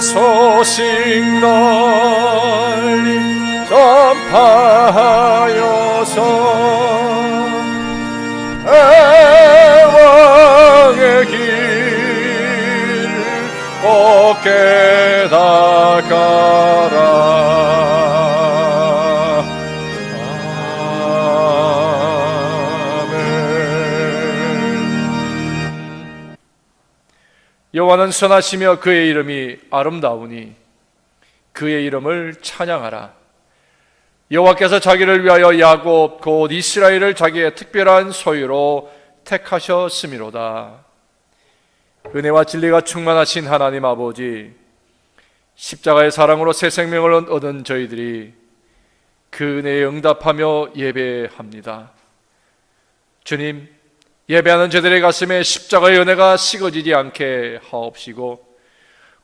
소식 널리 전파하여서 대왕의 길 꼭 깨닫가라. 아멘. 여호와는 선하시며 그의 이름이 아름다우니 그의 이름을 찬양하라. 여호와께서 자기를 위하여 야곱 곧 이스라엘을 자기의 특별한 소유로 택하셨음이로다. 은혜와 진리가 충만하신 하나님 아버지, 십자가의 사랑으로 새 생명을 얻은 저희들이 그 은혜에 응답하며 예배합니다. 주님, 예배하는 저들의 가슴에 십자가의 은혜가 식어지지 않게 하옵시고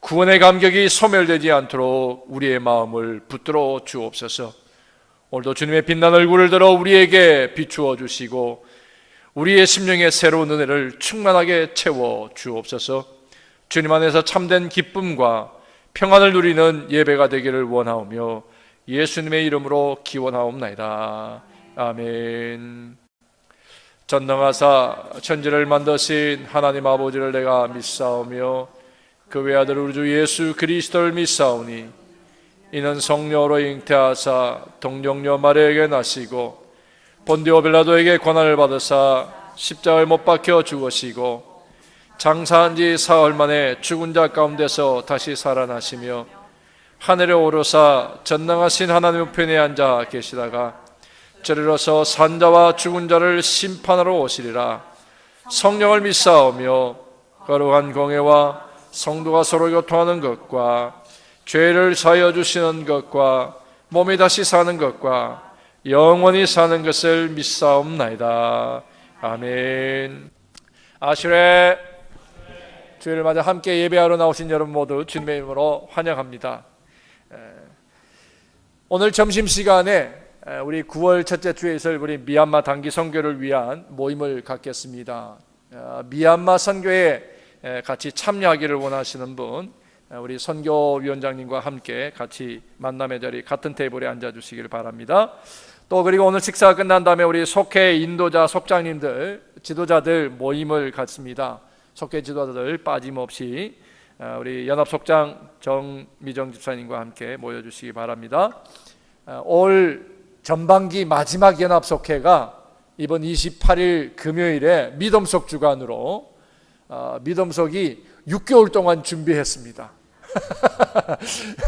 구원의 감격이 소멸되지 않도록 우리의 마음을 붙들어 주옵소서. 오늘도 주님의 빛난 얼굴을 들어 우리에게 비추어 주시고 우리의 심령에 새로운 은혜를 충만하게 채워 주옵소서. 주님 안에서 참된 기쁨과 평안을 누리는 예배가 되기를 원하오며 예수님의 이름으로 기원하옵나이다. 아멘. 전능하사 천지를 만드신 하나님 아버지를 내가 믿사오며 그 외아들 우리 주 예수 그리스도를 믿사오니 이는 성령으로 잉태하사 동정녀 마리아에게 나시고 본디오 빌라도에게 고난을 받으사 십자가에 못 박혀 죽으시고 장사한 지 사흘 만에 죽은 자 가운데서 다시 살아나시며 하늘에 오르사 전능하신 하나님 우편에 앉아 계시다가 저리로서 산자와 죽은 자를 심판하러 오시리라. 성령을 믿사오며 거룩한 공회와 성도가 서로 교통하는 것과 죄를 사하여 주시는 것과 몸이 다시 사는 것과 영원히 사는 것을 믿사옵나이다. 아멘. 아슈레 주일을 맞아 함께 예배하러 나오신 여러분 모두 주님의 이름으로 환영합니다. 오늘 점심시간에 우리 9월 첫째 주에 있을 우리 미얀마 단기 선교를 위한 모임을 갖겠습니다. 미얀마 선교에 같이 참여하기를 원하시는 분, 우리 선교위원장님과 함께 같이 만남의 자리 같은 테이블에 앉아주시길 바랍니다. 또 그리고 오늘 식사가 끝난 다음에 우리 속회 인도자 속장님들 지도자들 모임을 갖습니다. 속회 지도자들 빠짐없이 우리 연합속장 정미정 집사님과 함께 모여주시기 바랍니다. 올 전반기 마지막 연합속회가 이번 28일 금요일에 믿음속 주간으로 믿음속이 6개월 동안 준비했습니다.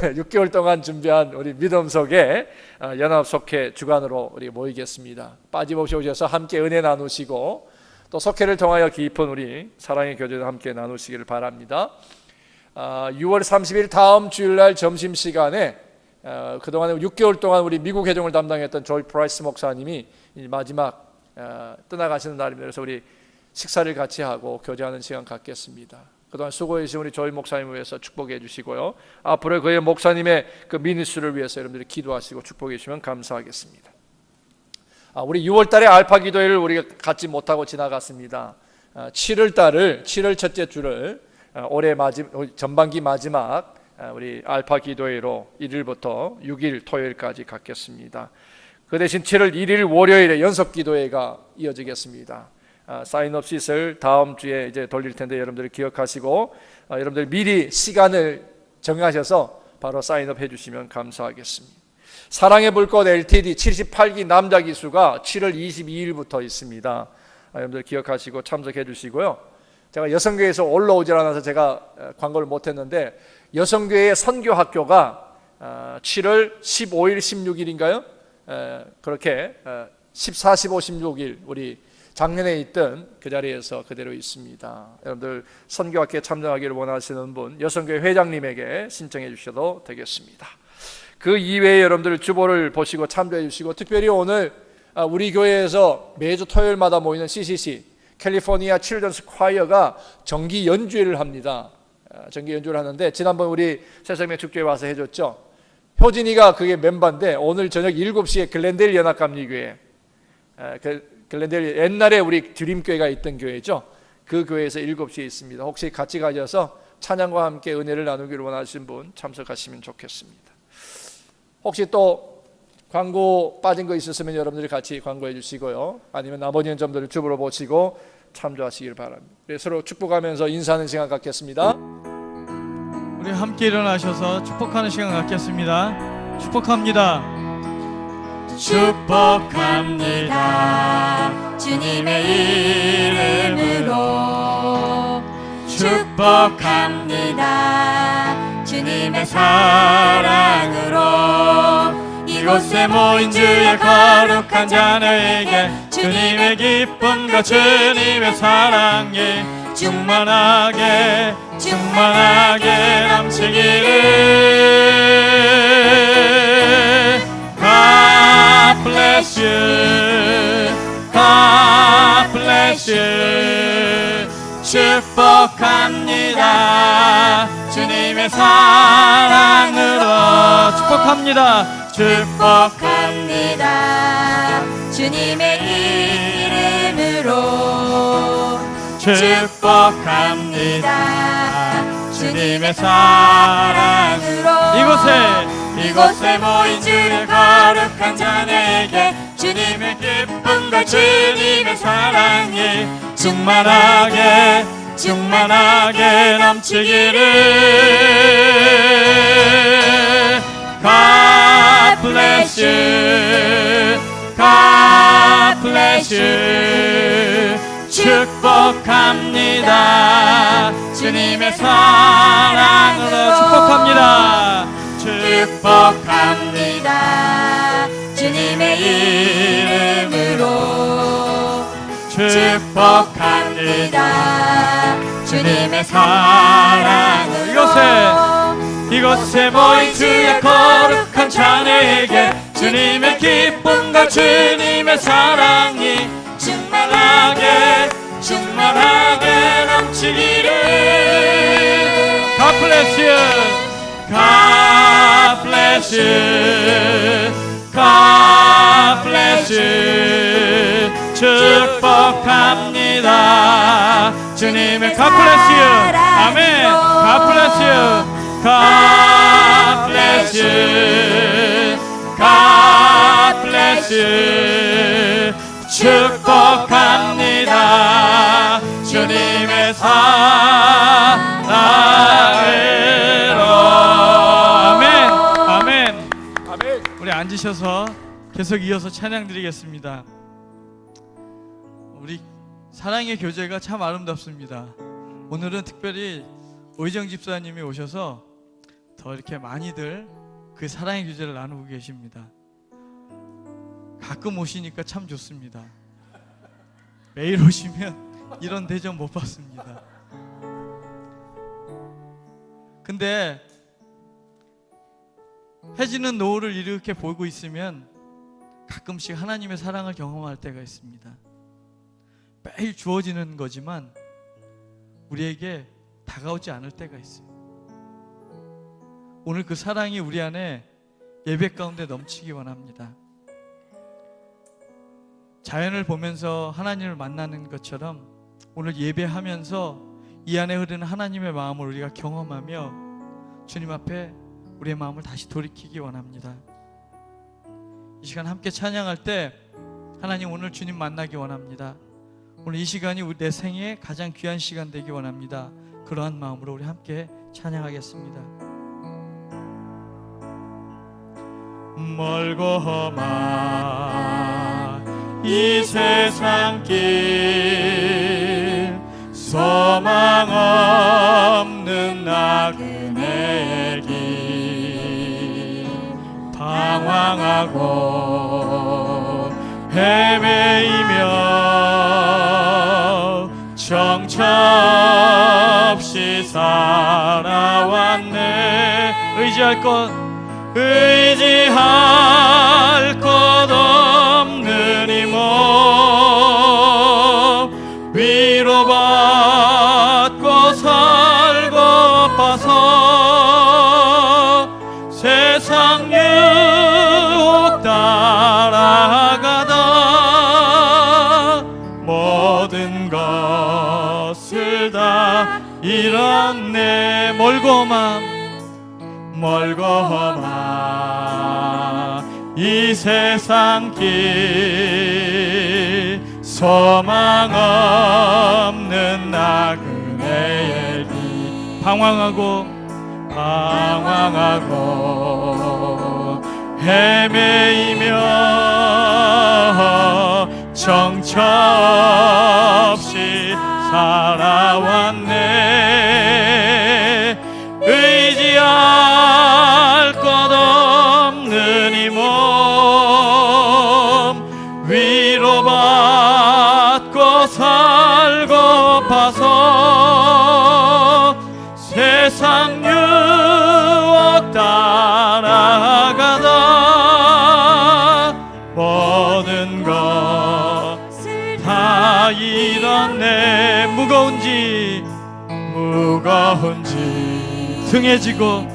6개월 동안 준비한 우리 믿음속의 연합속회 주간으로 우리 모이겠습니다. 빠짐없이 오셔서 함께 은혜 나누시고 또 속회를 통하여 깊은 우리 사랑의 교제를 함께 나누시기를 바랍니다. 6월 30일 다음 주일날 점심시간에 그동안 6개월 동안 우리 미국 회종을 담당했던 조이 프라이스 목사님이 마지막 떠나가시는 날입니다. 그래서 우리 식사를 같이 하고 교제하는 시간 갖겠습니다. 그동안 수고해 주신 우리 조이 목사님을 위해서 축복해 주시고요. 앞으로 그의 목사님의 그 미니스트리를 위해서 여러분들이 기도하시고 축복해 주시면 감사하겠습니다. 우리 6월 달에 알파 기도회를 우리가 갖지 못하고 지나갔습니다. 7월 첫째 주를 올해 전반기 마지막 우리 알파 기도회로 1일부터 6일 토요일까지 갖겠습니다. 그 대신 7월 1일 월요일에 연속 기도회가 이어지겠습니다. 사인업 시스를 다음 주에 이제 돌릴 텐데 여러분들이 기억하시고 여러분들 미리 시간을 정하셔서 바로 사인업 해주시면 감사하겠습니다. 사랑의 불꽃 LTD 78기 남자 기수가 7월 22일부터 있습니다. 여러분들 기억하시고 참석해 주시고요. 제가 여성교회에서 올라오질 않아서 제가 광고를 못했는데 여성교회 선교학교가 7월 15일, 16일인가요? 그렇게 14, 15, 16일 우리 작년에 있던 그 자리에서 그대로 있습니다. 여러분들 선교학교에 참여하기를 원하시는 분 여성교회 회장님에게 신청해 주셔도 되겠습니다. 그 이외에 여러분들 주보를 보시고 참조해 주시고 특별히 오늘 우리 교회에서 매주 토요일마다 모이는 CCC 캘리포니아 칠드런스 콰이어가 정기 연주회를 합니다. 정기 연주를 하는데 지난번 우리 새생명 축제에 와서 해줬죠. 효진이가 그게 멤버인데 오늘 저녁 7시에 글렌데일 연합감리교회 글렌데일 옛날에 우리 드림교회가 있던 교회죠. 그 교회에서 7시에 있습니다. 혹시 같이 가셔서 찬양과 함께 은혜를 나누기를 원하시는 분 참석하시면 좋겠습니다. 혹시 또 광고 빠진 거 있으시면 여러분들이 같이 광고해 주시고요, 아니면 나머지 점들을 주부러 보시고 참조하시길 바랍니다. 서로 축복하면서 인사하는 시간 갖겠습니다. 우리 함께 일어나셔서 축복하는 시간 갖겠습니다. 축복합니다. 축복합니다. 주님의 이름으로 축복합니다. 주님의 사랑으로 이곳에 모인 주의 거룩한 자녀에게 주님의 기쁨과 주님의 사랑이 충만하게 넘치기를. God bless you, God bless you. 축복합니다. 주님의 사랑으로 축복합니다. 축복합니다. 주님의 이름으로 축복합니다. 주님의 사랑으로 이곳에 모인 주의 거룩한 자녀에게 주님의 기쁨과 주님의 사랑이 충만하게 넘치기를. God bless you, God bless you. 축복합니다. 주님의 사랑으로 축복합니다. 축복합니다. 주님의 이름으로 축복합니다. 주님의 사랑으로 이곳에 모인 주의 거룩한 자녀에게 주님의 기쁨과 주님의 사랑이 충만하게 넘치기를. God bless you, God bless you, God bless you. 축복합니다. 주님의 God bless you. 아멘. God bless you, God bless you, God bless you. 축복합니다. 주님의 사랑으로. 아멘, 아멘. 아멘. 우리 앉으셔서 계속 이어서 찬양 드리겠습니다. 우리 사랑의 교제가 참 아름답습니다. 오늘은 특별히 오희정 집사님이 오셔서 더 이렇게 많이들 그 사랑의 교제를 나누고 계십니다. 가끔 오시니까 참 좋습니다. 매일 오시면 이런 대접 못 받습니다. 근데 해지는 노을을 이렇게 보고 있으면 가끔씩 하나님의 사랑을 경험할 때가 있습니다. 매일 주어지는 거지만 우리에게 다가오지 않을 때가 있어요. 오늘 그 사랑이 우리 안에 예배 가운데 넘치기 원합니다. 자연을 보면서 하나님을 만나는 것처럼 오늘 예배하면서 이 안에 흐르는 하나님의 마음을 우리가 경험하며 주님 앞에 우리의 마음을 다시 돌이키기 원합니다. 이 시간 함께 찬양할 때 하나님 오늘 주님 만나기 원합니다. 오늘 이 시간이 우리 내 생에 가장 귀한 시간 되기 원합니다. 그러한 마음으로 우리 함께 찬양하겠습니다. 멀고 험한 이 세상 길 소망 없는 나그네의 길 방황하고 헤매이며 정처 없이 살아왔네. 의지할 것 없는 이 몸 위로받고 살고 아파서 세상 유혹 따라가다 모든 것을 다 이런 내 멀고만 이 세상 길 소망 없는 나그네의 길 방황하고 헤매이며 정처 없이 살아왔네. 의지할 것 없는 이 몸 위로받고 살고파서 세상 유혹 따라가다 모든 것 다 잃었네. 무거운지 등에 지고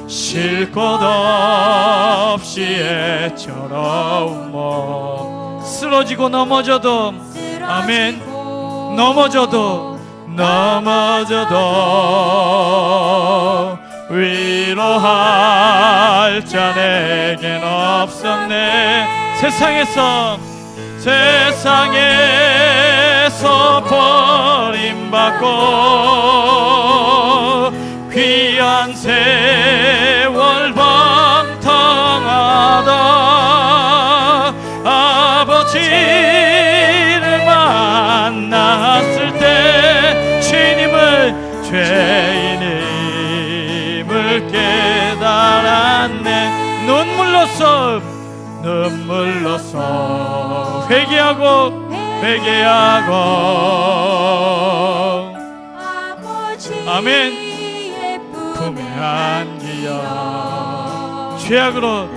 쉴 곳 없이 애처로운 몸 쓰러지고 넘어져도 아멘 넘어져도 위로할 자 내겐 없었네. 세상에서 버림받고 귀한 세월 방탕하다 아버지를 만났을 때 죄인임을 깨달았네. 눈물로써 회개하고 아멘 품에 안기어 죄악으로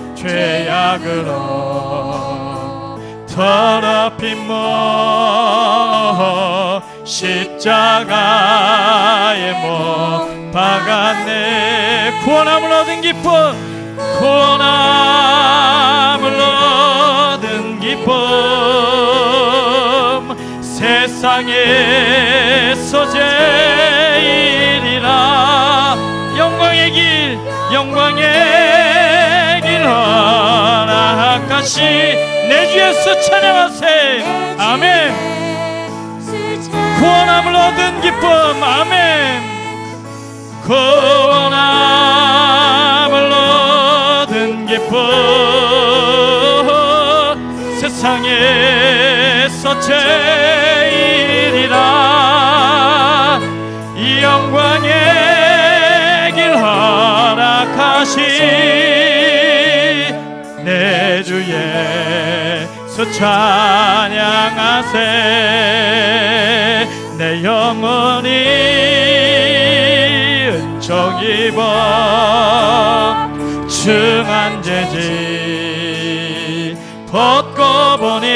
더럽힌 몸 십자가에 못 박았네. 구원함을 얻은 기쁨 세상에서 제일이라 영광의 길 허락하시 내 주 예수 찬양하세. 아멘. 구원함을 얻은 기쁨 아멘. 구원함을 얻은 기쁨 세상에서 제일이라 이 영광의 길 허락하시 내 주 예수 찬양하세. 내 영혼이 은총 입어 중한 죄지 벗고 보니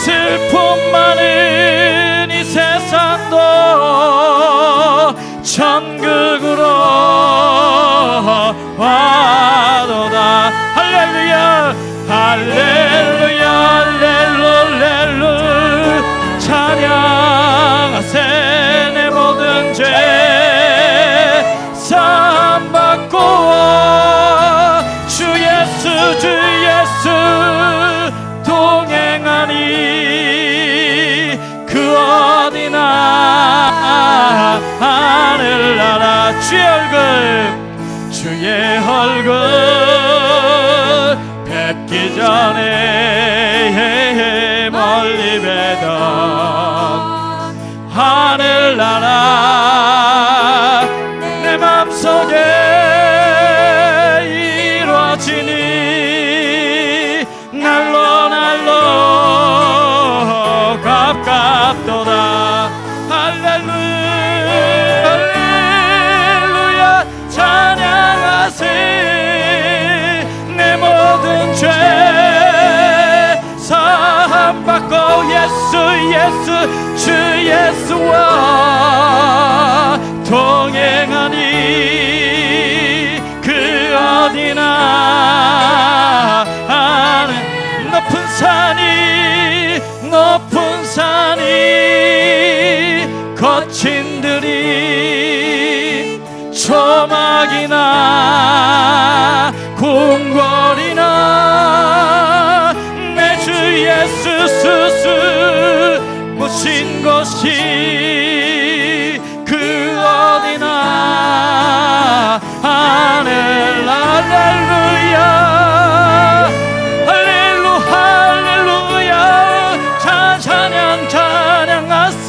슬픔 많은 이 세상도 천국으로 와도다. 할렐루야 할렐루야 할렐루야 찬양하세. 내 모든 죄 사함받고 주 예수 동행하니 그 어디나 하늘나라 주의 얼굴 뵙기 전에 멀리 뵈던 하늘나라 내 맘속에 이루어지니 날로 가깝도다. 할렐루야 찬양하세. 내 모든 죄 사함받고 주 예수와 동행하니 그 어디나 하는 높은 산이 높은 산이 거친 들이 조막이나 궁궐이나 내 주 예수 스스 모신 곳이 그 어디나 할렐루야 할렐루야 찬양 찬양하세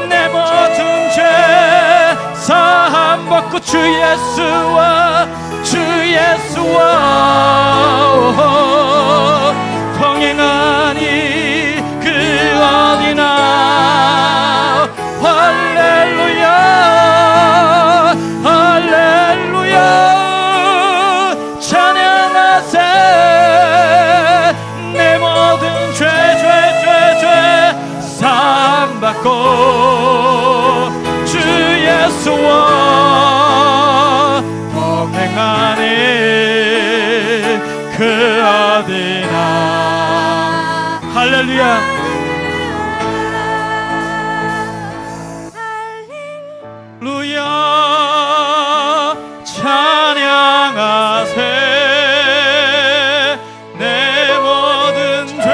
내 모든 죄 사함 받고 주 예수와 동행하니 그 어디나 할렐루야 할렐루야 찬양하세 내 모든 죄 사함 받고 주 예수와 동행하니 그 어디나 할렐루야 루야 찬양하세 내 모든 죄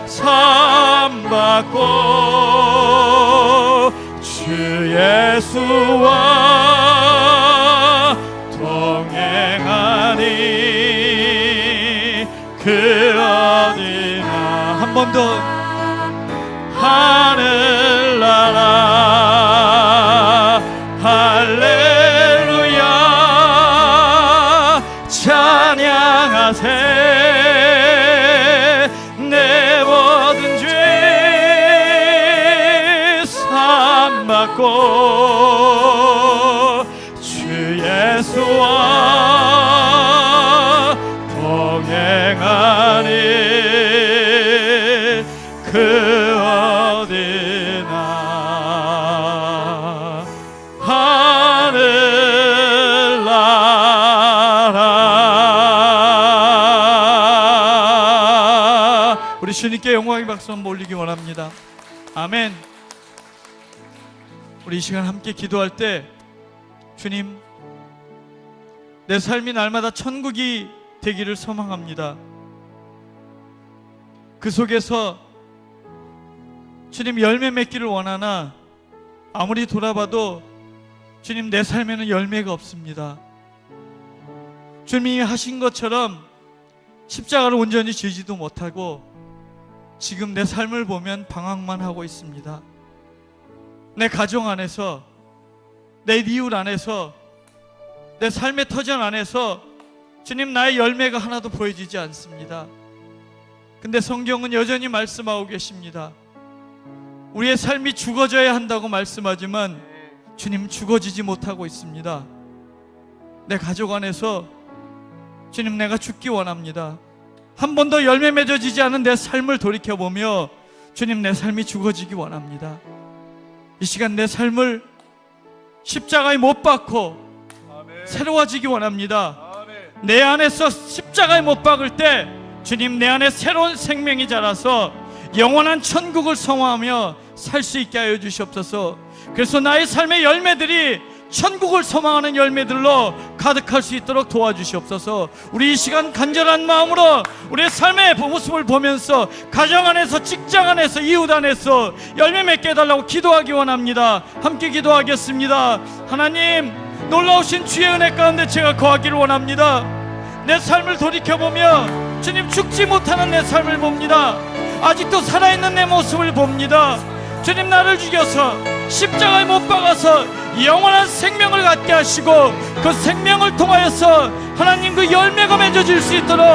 사함 받고 주 예수와 동행하니 그 어디나 한 번 더 하늘나라 할렐루야 찬양하세 내 모든 죄 사함 받고 주 예수와 동행하니 그 어디나 하늘나라 우리 주님께 영광의 박수 한번 올리기 원합니다. 아멘. 우리 이 시간 함께 기도할 때 주님 내 삶이 날마다 천국이 되기를 소망합니다. 그 속에서 주님 열매 맺기를 원하나 아무리 돌아봐도 주님 내 삶에는 열매가 없습니다. 주님이 하신 것처럼 십자가를 온전히 지지도 못하고 지금 내 삶을 보면 방황만 하고 있습니다. 내 가정 안에서 내 이웃 안에서 내 삶의 터전 안에서 주님 나의 열매가 하나도 보여지지 않습니다. 근데 성경은 여전히 말씀하고 계십니다. 우리의 삶이 죽어져야 한다고 말씀하지만 주님 죽어지지 못하고 있습니다. 내 가족 안에서 주님 내가 죽기 원합니다. 한 번도 열매 맺어지지 않은 내 삶을 돌이켜보며 주님 내 삶이 죽어지기 원합니다. 이 시간 내 삶을 십자가에 못 박고 새로워지기 원합니다. 내 안에서 십자가에 못 박을 때 주님 내 안에 새로운 생명이 자라서 영원한 천국을 소망하며 살 수 있게 하여 주시옵소서. 그래서 나의 삶의 열매들이 천국을 소망하는 열매들로 가득할 수 있도록 도와주시옵소서. 우리 이 시간 간절한 마음으로 우리의 삶의 모습을 보면서 가정 안에서 직장 안에서 이웃 안에서 열매 맺게 해달라고 기도하기 원합니다. 함께 기도하겠습니다. 하나님 놀라우신 주의 은혜 가운데 제가 거하기를 원합니다. 내 삶을 돌이켜보며 주님 죽지 못하는 내 삶을 봅니다. 아직도 살아있는 내 모습을 봅니다. 주님 나를 죽여서 십자가에 못 박아서 영원한 생명을 갖게 하시고 그 생명을 통하여서 하나님 그 열매가 맺어질 수 있도록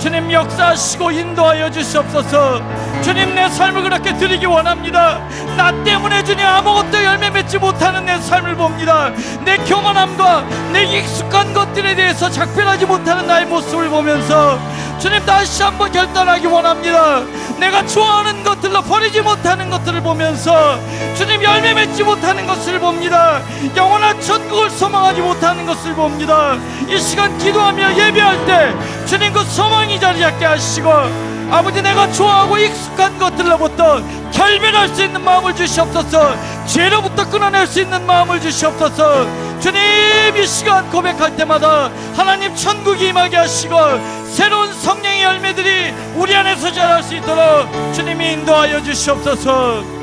주님 역사하시고 인도하여 주시옵소서. 주님 내 삶을 그렇게 드리기 원합니다. 나 때문에 주님 아무것도 열매 맺지 못하는 내 삶을 봅니다. 내 경건함과 내 익숙한 것들에 대해서 작별하지 못하는 나의 모습을 보면서 주님 다시 한번 결단하기 원합니다. 내가 좋아하는 것들로 버리지 못하는 것들을 보면서 주님 열매 맺지 못하는 것을 봅니다. 영원한 천국을 소망하지 못하는 것을 봅니다. 이 시간 기도하며 예배할 때 주님 그 소망이 자리 잡게 하시고, 아버지 내가 좋아하고 익숙한 것들로부터 결별할 수 있는 마음을 주시옵소서. 죄로부터 끊어낼 수 있는 마음을 주시옵소서. 주님, 이 시간 고백할 때마다 하나님 천국이 임하게 하시고 새로운 성령의 열매들이 우리 안에서 자랄 수 있도록 주님이 인도하여 주시옵소서.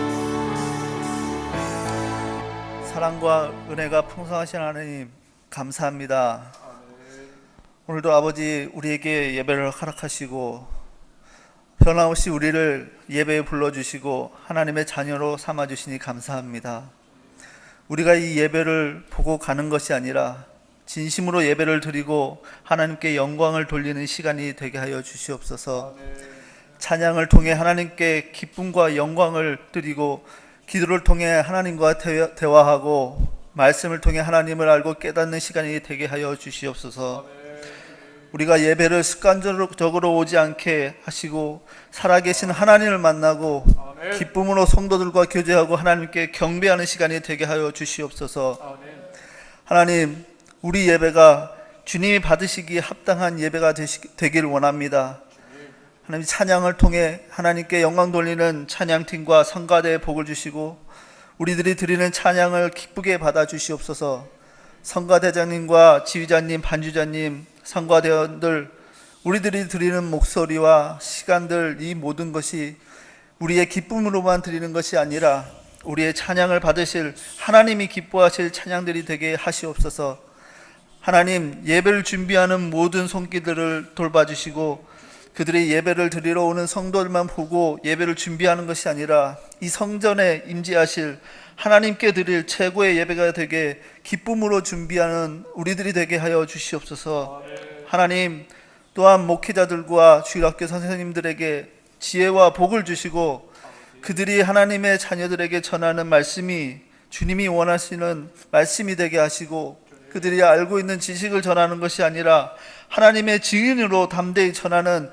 사랑과 은혜가 풍성하신 하나님 감사합니다. 오늘도 아버지 우리에게 예배를 허락하시고 변함없이 우리를 예배에 불러주시고 하나님의 자녀로 삼아주시니 감사합니다. 우리가 이 예배를 보고 가는 것이 아니라 진심으로 예배를 드리고 하나님께 영광을 돌리는 시간이 되게 하여 주시옵소서. 찬양을 통해 하나님께 기쁨과 영광을 드리고, 기도를 통해 하나님과 대화하고, 말씀을 통해 하나님을 알고 깨닫는 시간이 되게 하여 주시옵소서. 우리가 예배를 습관적으로 오지 않게 하시고 살아계신 하나님을 만나고 기쁨으로 성도들과 교제하고 하나님께 경배하는 시간이 되게 하여 주시옵소서. 하나님, 우리 예배가 주님이 받으시기에 합당한 예배가 되길 원합니다. 하나님, 찬양을 통해 하나님께 영광 돌리는 찬양팀과 성가대에 복을 주시고 우리들이 드리는 찬양을 기쁘게 받아 주시옵소서. 성가대장님과 지휘자님, 반주자님, 성가대원들, 우리들이 드리는 목소리와 시간들, 이 모든 것이 우리의 기쁨으로만 드리는 것이 아니라 우리의 찬양을 받으실 하나님이 기뻐하실 찬양들이 되게 하시옵소서. 하나님, 예배를 준비하는 모든 손길들을 돌봐주시고 그들이 예배를 드리러 오는 성도들만 보고 예배를 준비하는 것이 아니라 이 성전에 임재하실 하나님께 드릴 최고의 예배가 되게 기쁨으로 준비하는 우리들이 되게 하여 주시옵소서. 하나님, 또한 목회자들과 주일학교 선생님들에게 지혜와 복을 주시고 그들이 하나님의 자녀들에게 전하는 말씀이 주님이 원하시는 말씀이 되게 하시고 그들이 알고 있는 지식을 전하는 것이 아니라 하나님의 증인으로 담대히 전하는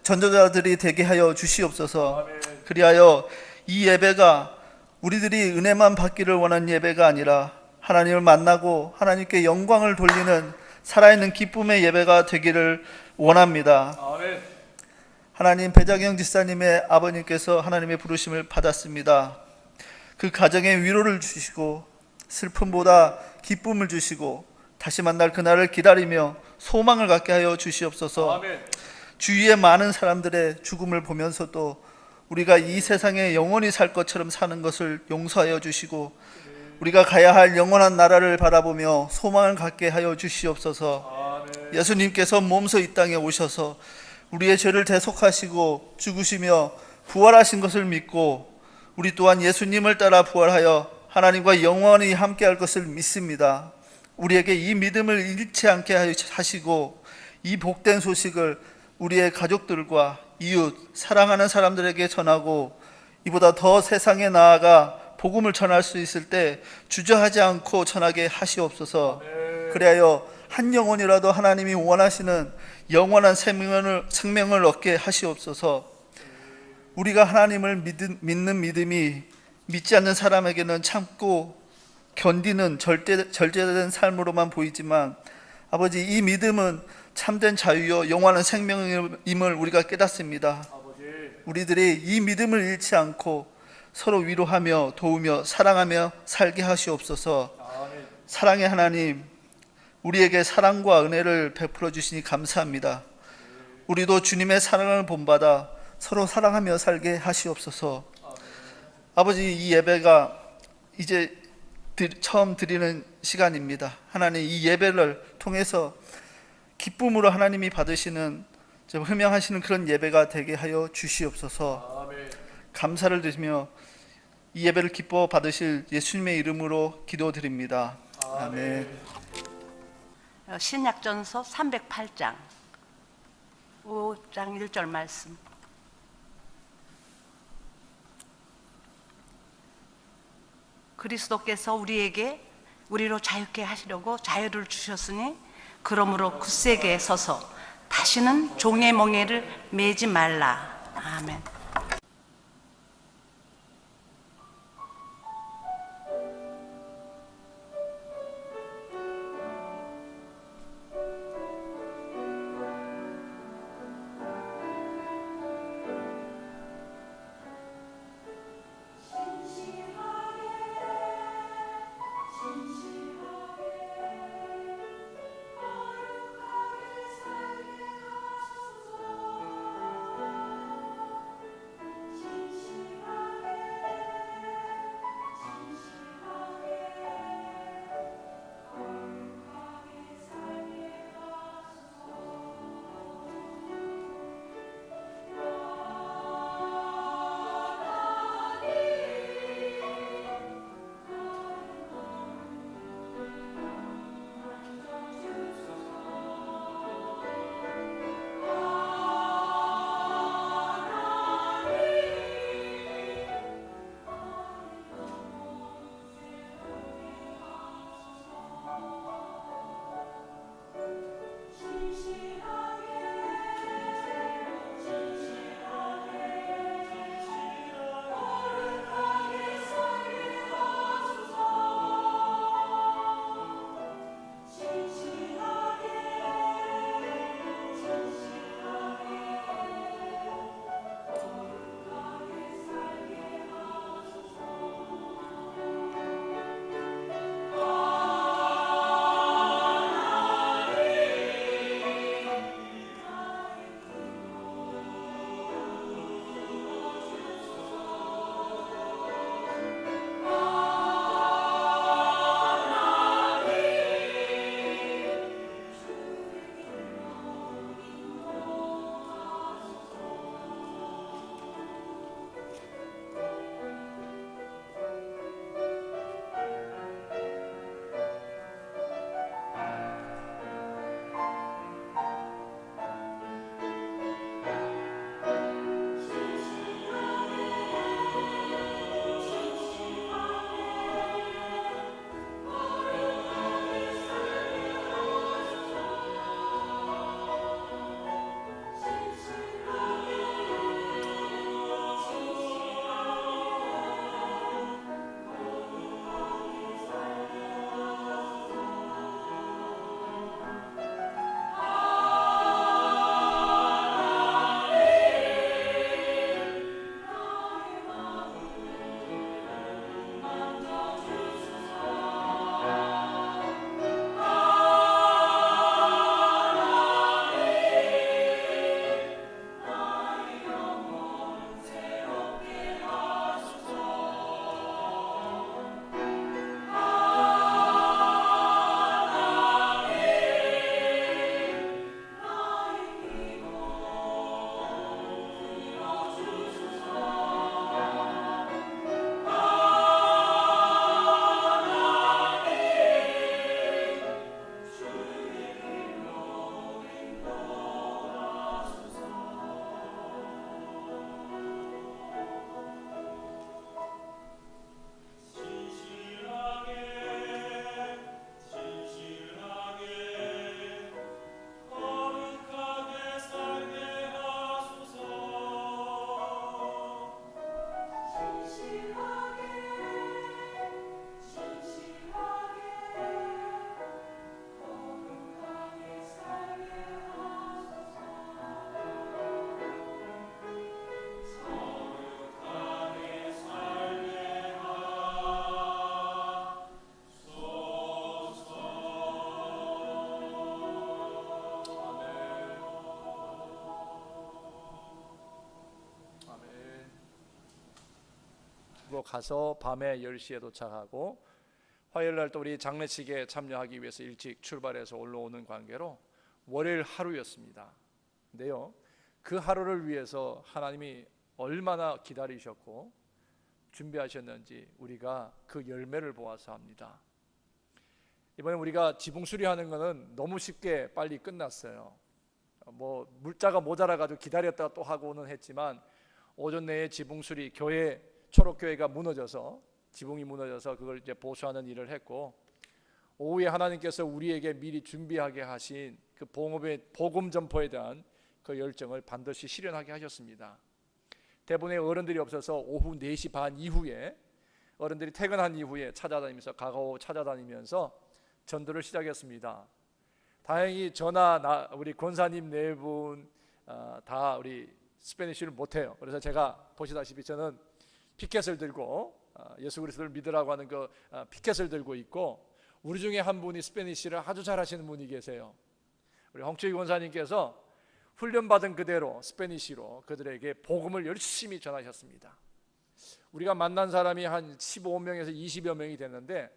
전도자들이 되게 하여 주시옵소서. 그리하여 이 예배가 우리들이 은혜만 받기를 원하는 예배가 아니라 하나님을 만나고 하나님께 영광을 돌리는 살아있는 기쁨의 예배가 되기를 원합니다. 하나님, 배자경 집사님의 아버님께서 하나님의 부르심을 받았습니다. 그 가정에 위로를 주시고 슬픔보다 기쁨을 주시고 다시 만날 그날을 기다리며 소망을 갖게 하여 주시옵소서. 주위의 많은 사람들의 죽음을 보면서도 우리가 이 세상에 영원히 살 것처럼 사는 것을 용서하여 주시고 우리가 가야 할 영원한 나라를 바라보며 소망을 갖게 하여 주시옵소서. 예수님께서 몸소 이 땅에 오셔서 우리의 죄를 대속하시고 죽으시며 부활하신 것을 믿고 우리 또한 예수님을 따라 부활하여 하나님과 영원히 함께할 것을 믿습니다. 우리에게 이 믿음을 잃지 않게 하시고 이 복된 소식을 우리의 가족들과 이웃, 사랑하는 사람들에게 전하고 이보다 더 세상에 나아가 복음을 전할 수 있을 때 주저하지 않고 전하게 하시옵소서. 그리하여 한 영혼이라도 하나님이 원하시는 영원한 생명을 얻게 하시옵소서. 우리가 하나님을 믿는 믿음이 믿지 않는 사람에게는 참고 견디는 절제된 삶으로만 보이지만 아버지, 이 믿음은 참된 자유요 영원한 생명임을 우리가 깨닫습니다. 우리들이 이 믿음을 잃지 않고 서로 위로하며 도우며 사랑하며 살게 하시옵소서. 사랑의 하나님, 우리에게 사랑과 은혜를 베풀어 주시니 감사합니다. 우리도 주님의 사랑을 본받아 서로 사랑하며 살게 하시옵소서. 아버지, 이 예배가 이제 처음 드리는 시간입니다. 하나님, 이 예배를 통해서 기쁨으로 하나님이 받으시는, 흠양하시는 그런 예배가 되게 하여 주시옵소서. 감사를 드리며 이 예배를 기뻐 받으실 예수님의 이름으로 기도드립니다. 아멘. 신약전서 308장 5장 1절 말씀. 그리스도께서 우리로 자유케 하시려고 자유를 주셨으니 그러므로 굳세게 서서 다시는 종의 멍에를 매지 말라. 아멘. 가지고 가서 밤에 10시에 도착하고 화요일 날 또 우리 장례식에 참여하기 위해서 일찍 출발해서 올라오는 관계로 월요일 하루였습니다. 근데요, 그 하루를 위해서 하나님이 얼마나 기다리셨고 준비하셨는지 우리가 그 열매를 보아서 합니다. 이번에 우리가 지붕 수리하는 거는 너무 쉽게 빨리 끝났어요. 뭐 물자가 모자라가지고 기다렸다가 또 하고는 했지만 오전 내에 지붕 수리, 교회 초록교회가 무너져서 지붕이 무너져서 그걸 이제 보수하는 일을 했고, 오후에 하나님께서 우리에게 미리 준비하게 하신 그 복음 전포에 대한 그 열정을 반드시 실현하게 하셨습니다. 대부분의 어른들이 없어서 오후 4시 반 이후에 어른들이 퇴근한 이후에 찾아다니면서 가가오 찾아다니면서 전도를 시작했습니다. 다행히 저나 우리 권사님 네 분 다 우리 스페니쉬를 못해요. 그래서 제가 보시다시피 저는 피켓을 들고 예수 그리스도를 믿으라고 하는 그 피켓을 들고 있고, 우리 중에 한 분이 스페니쉬를 아주 잘하시는 분이 계세요. 우리 홍철희 권사님께서 훈련받은 그대로 스페니쉬로 그들에게 복음을 열심히 전하셨습니다. 우리가 만난 사람이 한 15명에서 20여 명이 됐는데,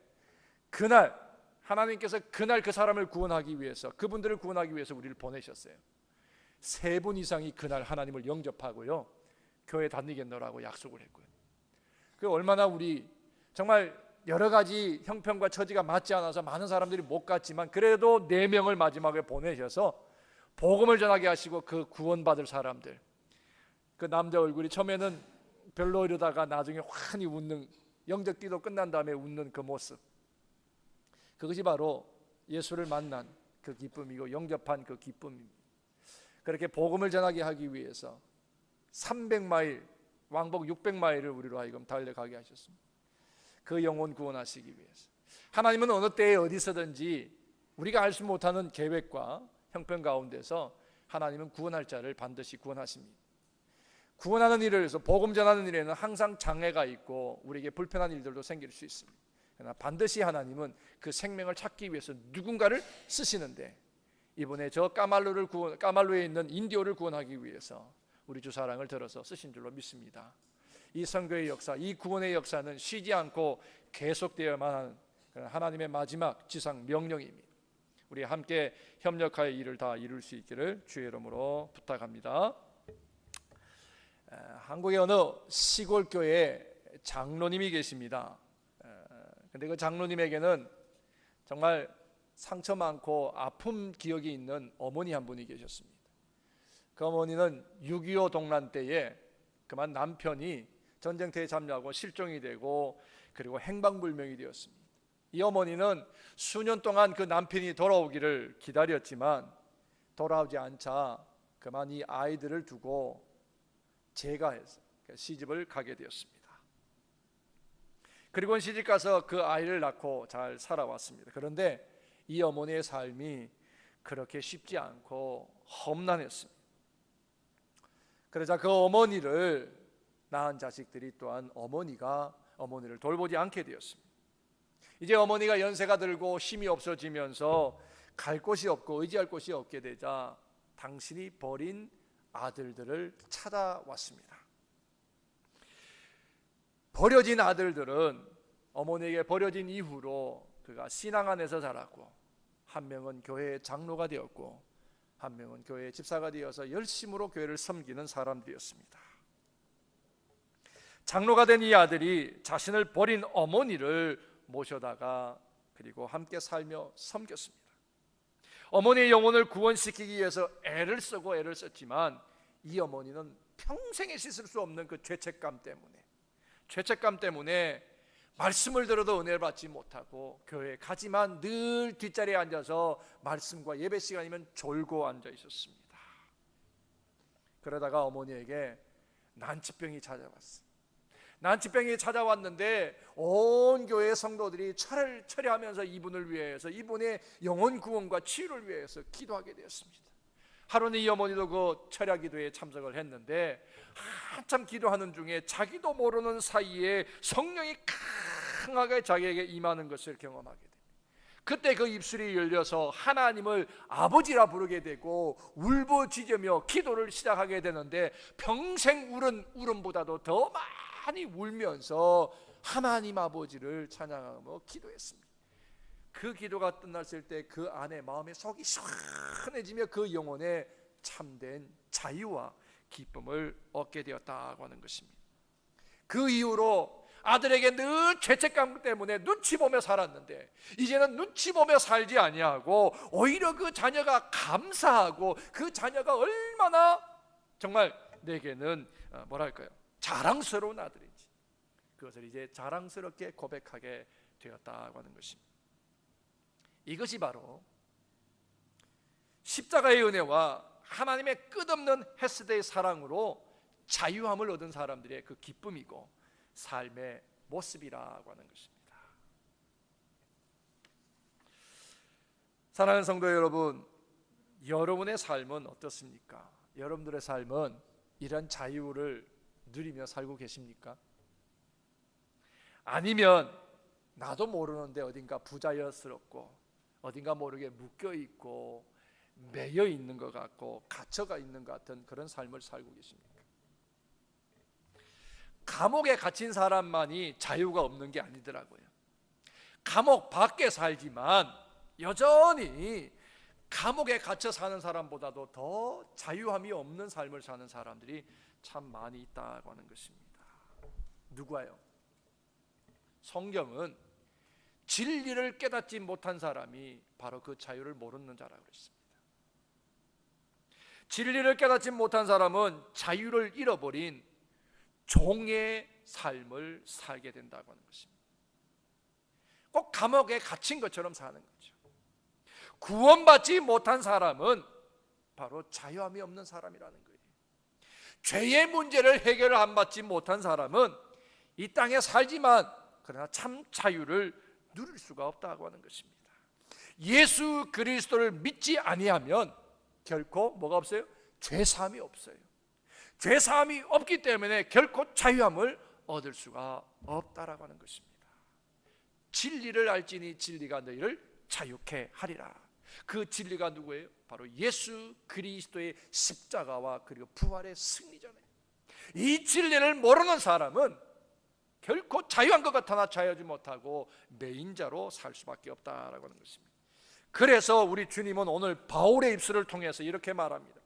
그날 하나님께서 그날 그 사람을 구원하기 위해서, 그분들을 구원하기 위해서 우리를 보내셨어요. 3분 이상이 그날 하나님을 영접하고요, 교회 다니겠노라고 약속을 했고요. 그 얼마나 우리 정말 여러 가지 형편과 처지가 맞지 않아서 많은 사람들이 못 갔지만 그래도 4명을 마지막에 보내셔서 복음을 전하게 하시고, 그 구원받을 사람들, 그 남자 얼굴이 처음에는 별로 이러다가 나중에 환히 웃는, 영접기도 끝난 다음에 웃는 그 모습, 그것이 바로 예수를 만난 그 기쁨이고 영접한 그 기쁨입니다. 그렇게 복음을 전하게 하기 위해서 300마일, 왕복 600마일을 우리로 하여금 달려가게 하셨습니다. 그 영혼 구원하시기 위해서. 하나님은 어느 때에 어디서든지 우리가 알 수 못하는 계획과 형편 가운데서 하나님은 구원할 자를 반드시 구원하십니다. 구원하는 일을 해서 복음 전하는 일에는 항상 장애가 있고 우리에게 불편한 일들도 생길 수 있습니다. 그러나 반드시 하나님은 그 생명을 찾기 위해서 누군가를 쓰시는데, 이번에 저 까말루에 있는 인디오를 구원하기 위해서 우리 주 사랑을 들어서 쓰신 줄로 믿습니다. 이 선교의 역사, 이 구원의 역사는 쉬지 않고 계속되어야만 하는 하나님의 마지막 지상 명령입니다. 우리 함께 협력하여 일을 다 이룰 수 있기를 주의 이름으로 부탁합니다. 한국의 어느 시골 교회에 장로님이 계십니다. 근데 그 장로님에게는 정말 상처 많고 아픔 기억이 있는 어머니 한 분이 계셨습니다. 그 어머니는 6.25 동란 때에 그만 남편이 전쟁터에 참여하고 실종이 되고 그리고 행방불명이 되었습니다. 이 어머니는 수년 동안 그 남편이 돌아오기를 기다렸지만 돌아오지 않자 그만 이 아이들을 두고 재가해서 시집을 가게 되었습니다. 그리고 시집 가서 그 아이를 낳고 잘 살아왔습니다. 그런데 이 어머니의 삶이 그렇게 쉽지 않고 험난했습니다. 그러자 그 어머니를 낳은 자식들이 또한 어머니를 돌보지 않게 되었습니다. 이제 어머니가 연세가 들고 힘이 없어지면서 갈 곳이 없고 의지할 곳이 없게 되자 당신이 버린 아들들을 찾아왔습니다. 버려진 아들들은 어머니에게 버려진 이후로 그가 신앙 안에서 자랐고, 한 명은 교회의 장로가 되었고 한 명은 교회의 집사가 되어서 열심으로 교회를 섬기는 사람들이었습니다. 장로가 된 이 아들이 자신을 버린 어머니를 모셔다가 그리고 함께 살며 섬겼습니다. 어머니의 영혼을 구원시키기 위해서 애를 쓰고 애를 썼지만 이 어머니는 평생에 씻을 수 없는 그 죄책감 때문에 말씀을 들어도 은혜를 받지 못하고 교회에 가지만 늘 뒷자리에 앉아서 말씀과 예배 시간이면 졸고 앉아 있었습니다. 그러다가 어머니에게 난치병이 찾아왔어요. 난치병이 찾아왔는데 온 교회 성도들이 철회하면서 이분을 위해서, 이분의 영혼 구원과 치유를 위해서 기도하게 되었습니다. 하루는 이 어머니도 그 철야 기도에 참석을 했는데 한참 기도하는 중에 자기도 모르는 사이에 성령이 강하게 자기에게 임하는 것을 경험하게 됩니다. 그때 그 입술이 열려서 하나님을 아버지라 부르게 되고 울부짖으며 기도를 시작하게 되는데 평생 울은 울음보다도 더 많이 울면서 하나님 아버지를 찬양하며 기도했습니다. 그 기도가 끝났을 때 그 안에 마음의 속이 시원해지며 그 영혼에 참된 자유와 기쁨을 얻게 되었다고 하는 것입니다. 그 이후로 아들에게 늘 죄책감 때문에 눈치 보며 살았는데 이제는 눈치 보며 살지 아니하고 오히려 그 자녀가 감사하고 그 자녀가 얼마나 정말 내게는 뭐랄까요, 자랑스러운 아들인지 그것을 이제 자랑스럽게 고백하게 되었다고 하는 것입니다. 이것이 바로 십자가의 은혜와 하나님의 끝없는 헤세드의 사랑으로 자유함을 얻은 사람들의 그 기쁨이고 삶의 모습이라고 하는 것입니다. 사랑하는 성도 여러분, 여러분의 삶은 어떻습니까? 여러분들의 삶은 이런 자유를 누리며 살고 계십니까? 아니면 나도 모르는데 어딘가 부자연스럽고 어딘가 모르게 묶여 있고 매여 있는 것 같고 갇혀가 있는 것 같은 그런 삶을 살고 계십니까? 감옥에 갇힌 사람만이 자유가 없는 게 아니더라고요. 감옥 밖에 살지만 여전히 감옥에 갇혀 사는 사람보다도 더 자유함이 없는 삶을 사는 사람들이 참 많이 있다고 하는 것입니다. 누구예요? 성경은 진리를 깨닫지 못한 사람이 바로 그 자유를 모르는 자라고 그랬습니다. 진리를 깨닫지 못한 사람은 자유를 잃어버린 종의 삶을 살게 된다고 하는 것입니다. 꼭 감옥에 갇힌 것처럼 사는 거죠. 구원받지 못한 사람은 바로 자유함이 없는 사람이라는 거예요. 죄의 문제를 해결을 안 받지 못한 사람은 이 땅에 살지만 그러나 참 자유를 누릴 수가 없다고 하는 것입니다. 예수 그리스도를 믿지 아니하면 결코 뭐가 없어요? 죄사함이 없어요. 죄사함이 없기 때문에 결코 자유함을 얻을 수가 없다라고 하는 것입니다. 진리를 알지니 진리가 너희를 자유케 하리라. 그 진리가 누구예요? 바로 예수 그리스도의 십자가와 그리고 부활의 승리잖아요. 이 진리를 모르는 사람은 결코 자유한 것 같으나 자유하지 못하고 매인자로 살 수밖에 없다라고 하는 것입니다. 그래서 우리 주님은 오늘 바울의 입술을 통해서 이렇게 말합니다.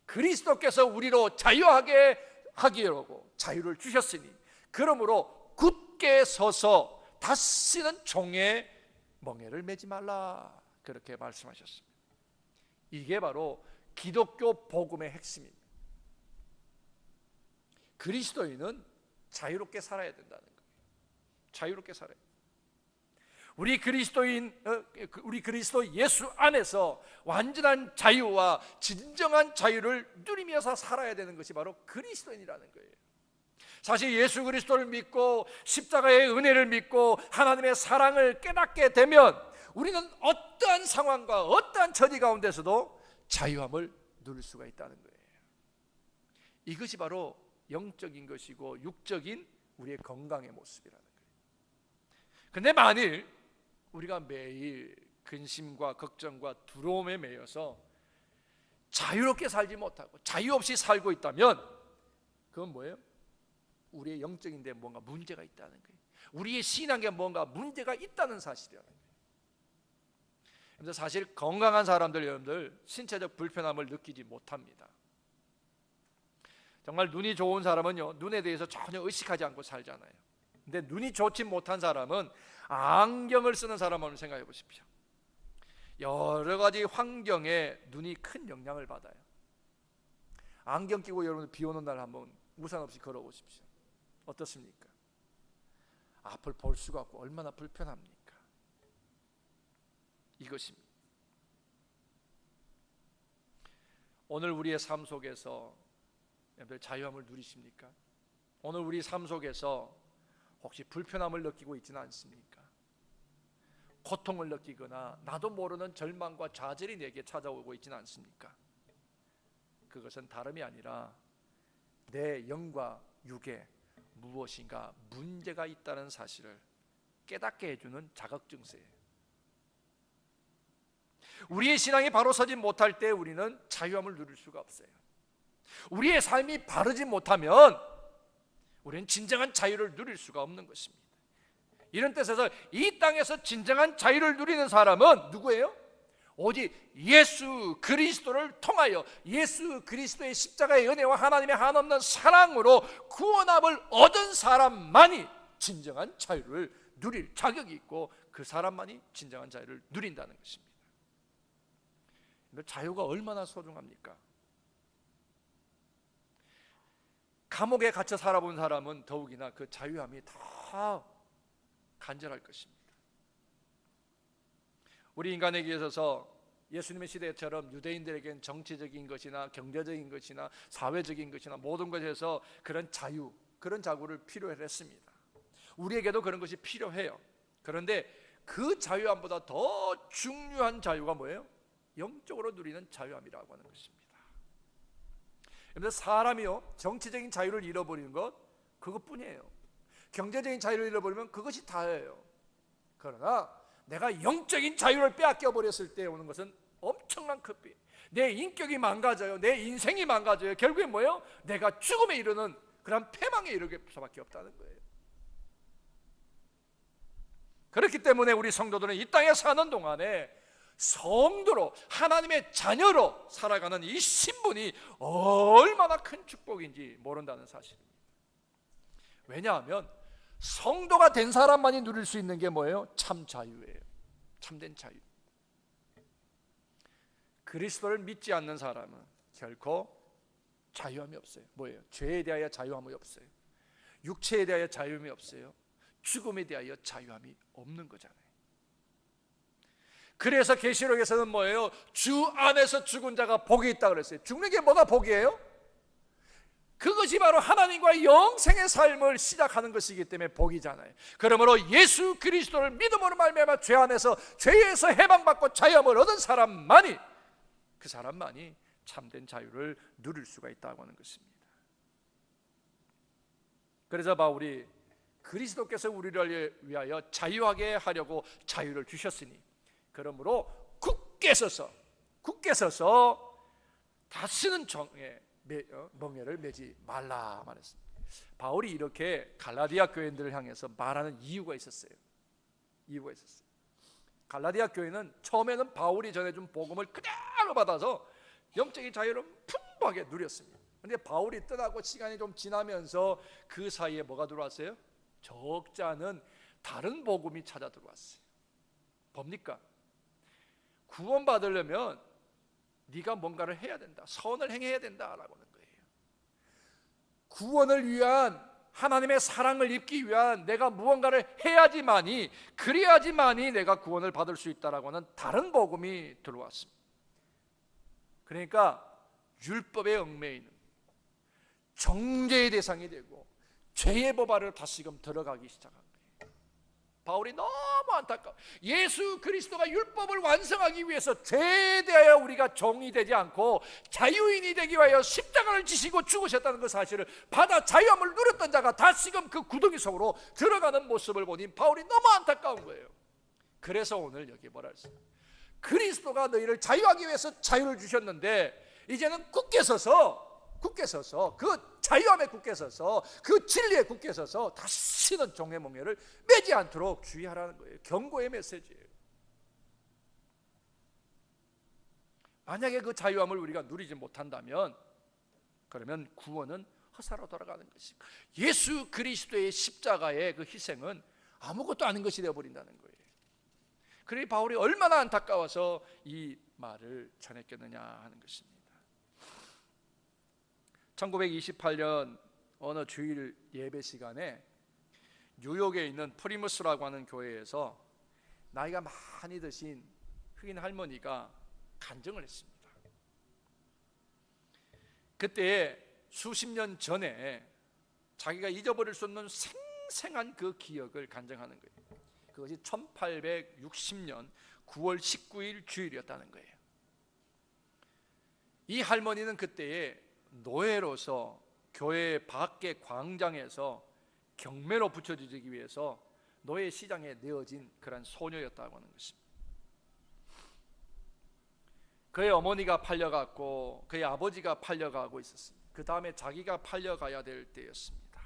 그리스도께서 우리로 자유하게 하기로 자유를 주셨으니 그러므로 굳게 서서 다시는 종의 멍에를 매지 말라, 그렇게 말씀하셨습니다. 이게 바로 기독교 복음의 핵심입니다. 그리스도인은 자유롭게 살아야 된다는 거예요. 자유롭게 살아야 돼요. 우리 그리스도 예수 안에서 완전한 자유와 진정한 자유를 누리면서 살아야 되는 것이 바로 그리스도인이라는 거예요. 사실 예수 그리스도를 믿고 십자가의 은혜를 믿고 하나님의 사랑을 깨닫게 되면 우리는 어떠한 상황과 어떠한 처지 가운데서도 자유함을 누릴 수가 있다는 거예요. 이것이 바로 영적인 것이고 육적인 우리의 건강의 모습이라는 거예요. 그런데 만일 우리가 매일 근심과 걱정과 두려움에 매여서 자유롭게 살지 못하고 자유 없이 살고 있다면 그건 뭐예요? 우리의 영적인 데 뭔가 문제가 있다는 거예요. 우리의 신앙에 뭔가 문제가 있다는 사실이라는 거예요. 그래서 사실 건강한 사람들, 여러분들 신체적 불편함을 느끼지 못합니다. 정말 눈이 좋은 사람은요, 눈에 대해서 전혀 의식하지 않고 살잖아요. 근데 눈이 좋지 못한 사람은 안경을 쓰는 사람을 생각해 보십시오. 여러 가지 환경에 눈이 큰 영향을 받아요. 안경 끼고 여러분 비 오는 날 한번 우산 없이 걸어보십시오. 어떻습니까? 앞을 볼 수가 없고 얼마나 불편합니까? 이것입니다. 오늘 우리의 삶 속에서 여러분들 자유함을 누리십니까? 오늘 우리 삶 속에서 혹시 불편함을 느끼고 있지는 않습니까? 고통을 느끼거나 나도 모르는 절망과 좌절이 내게 찾아오고 있지는 않습니까? 그것은 다름이 아니라 내 영과 육에 무엇인가 문제가 있다는 사실을 깨닫게 해주는 자격증세예요. 우리의 신앙이 바로 서지 못할 때 우리는 자유함을 누릴 수가 없어요. 우리의 삶이 바르지 못하면 우리는 진정한 자유를 누릴 수가 없는 것입니다. 이런 뜻에서 이 땅에서 진정한 자유를 누리는 사람은 누구예요? 오직 예수 그리스도를 통하여 예수 그리스도의 십자가의 은혜와 하나님의 한없는 사랑으로 구원함을 얻은 사람만이 진정한 자유를 누릴 자격이 있고, 그 사람만이 진정한 자유를 누린다는 것입니다. 자유가 얼마나 소중합니까? 감옥에 갇혀 살아본 사람은 더욱이나 그 자유함이 더 간절할 것입니다. 우리 인간에게 있어서 예수님의 시대처럼 유대인들에게는 정치적인 것이나 경제적인 것이나 사회적인 것이나 모든 것에서 그런 자유, 그런 자유를 필요했습니다. 우리에게도 그런 것이 필요해요. 그런데 그 자유함보다 더 중요한 자유가 뭐예요? 영적으로 누리는 자유함이라고 하는 것입니다. 여러분, 사람이요 정치적인 자유를 잃어버리는 것 그것뿐이에요. 경제적인 자유를 잃어버리면 그것이 다예요. 그러나 내가 영적인 자유를 빼앗겨 버렸을 때 오는 것은 엄청난 커피. 내 인격이 망가져요. 내 인생이 망가져요. 결국에 뭐예요? 내가 죽음에 이르는 그런 패망에 이르게 수밖에 없다는 거예요. 그렇기 때문에 우리 성도들은 이 땅에 사는 동안에 성도로 하나님의 자녀로 살아가는 이 신분이 얼마나 큰 축복인지 모른다는 사실입니다. 왜냐하면 성도가 된 사람만이 누릴 수 있는 게 뭐예요? 참 자유예요. 참된 자유. 그리스도를 믿지 않는 사람은 결코 자유함이 없어요. 뭐예요? 죄에 대하여 자유함이 없어요. 육체에 대하여 자유함이 없어요. 죽음에 대하여 자유함이 없는 거잖아요. 그래서 계시록에서는 뭐예요? 주 안에서 죽은 자가 복이 있다 그랬어요. 죽는 게 뭐가 복이에요? 그것이 바로 하나님과 영생의 삶을 시작하는 것이기 때문에 복이잖아요. 그러므로 예수 그리스도를 믿음으로 말미암아 죄 안에서 죄에서 해방받고 자유함을 얻은 사람만이, 그 사람만이 참된 자유를 누릴 수가 있다고 하는 것입니다. 그래서 바울이 그리스도께서 우리를 위하여 자유하게 하려고 자유를 주셨으니 그러므로 굳게 서서 다시는 멍에를 매지 말라 말했습니다. 바울이 이렇게 갈라디아 교인들을 향해서 말하는 이유가 있었어요. 갈라디아 교회는 처음에는 바울이 전해준 복음을 그대로 받아서 영적인 자유를 풍부하게 누렸습니다. 그런데 바울이 떠나고 시간이 좀 지나면서 그 사이에 뭐가 들어왔어요? 적잖은 다른 복음이 찾아 들어왔어요. 뭡니까? 구원받으려면 네가 뭔가를 해야 된다, 선을 행해야 된다라고 하는 거예요. 구원을 위한, 하나님의 사랑을 입기 위한 내가 무언가를 해야지만이, 그래야지만이 내가 구원을 받을 수 있다라고 하는 다른 복음이 들어왔습니다. 그러니까 율법에 얽매이는, 정죄의 대상이 되고 죄의 법 아래로 다시금 들어가기 시작한 거예요. 바울이 너무 안타까워. 예수 그리스도가 율법을 완성하기 위해서 죄에 대하여 우리가 종이 되지 않고 자유인이 되기 위하여 십자가를 지시고 죽으셨다는 그 사실을 받아 자유함을 누렸던 자가 다시금 그 구덩이 속으로 들어가는 모습을 보니 바울이 너무 안타까운 거예요. 그래서 오늘 여기 뭐라 했어요? 그리스도가 너희를 자유하기 위해서 자유를 주셨는데 이제는 굳게 서서 그 자유함에 굳게 서서 그 진리에 굳게 서서 다시는 종의 멍에를 매지 않도록 주의하라는 거예요. 경고의 메시지예요. 만약에 그 자유함을 우리가 누리지 못한다면 그러면 구원은 허사로 돌아가는 것입니다. 예수 그리스도의 십자가의 그 희생은 아무것도 아닌 것이 되어버린다는 거예요. 그러니 바울이 얼마나 안타까워서 이 말을 전했겠느냐 하는 것입니다. 1928년 어느 주일 예배 시간에 뉴욕에 있는 프리무스라고 하는 교회에서 나이가 많이 드신 흑인 할머니가 간증을 했습니다. 그때 수십 년 전에 자기가 잊어버릴 수 없는 생생한 그 기억을 간증하는 거예요. 그것이 1860년 9월 19일 주일이었다는 거예요. 이 할머니는 그때에 노예로서 교회 밖의 광장에서 경매로 붙여주기 위해서 노예 시장에 내어진 그런 소녀였다고 하는 것입니다. 그의 어머니가 팔려갔고 그의 아버지가 팔려가고 있었습니다. 그 다음에 자기가 팔려가야 될 때였습니다.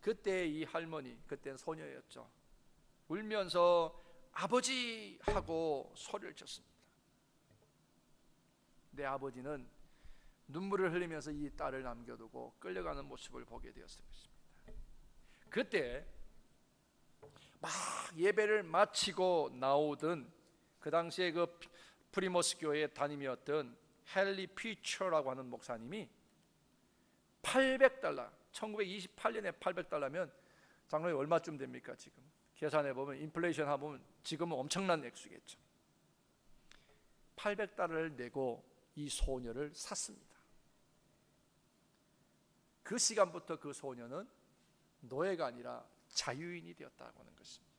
그때 이 할머니, 그때는 소녀였죠, 울면서 아버지 하고 소리를 쳤습니다. 내 아버지는 눈물을 흘리면서 이 딸을 남겨두고 끌려가는 모습을 보게 되었을 것입니다. 그때 막 예배를 마치고 나오던 그 당시에 그 프리모스 교회의 담임이었던 헨리 피처라고 하는 목사님이 $800, 1928년에 $800면 장로님 얼마쯤 됩니까? 지금 계산해 보면 인플레이션 하면 지금은 엄청난 액수겠죠. $800을 내고 이 소녀를 샀습니다. 그 시간부터 그 소녀는 노예가 아니라 자유인이 되었다고 하는 것입니다.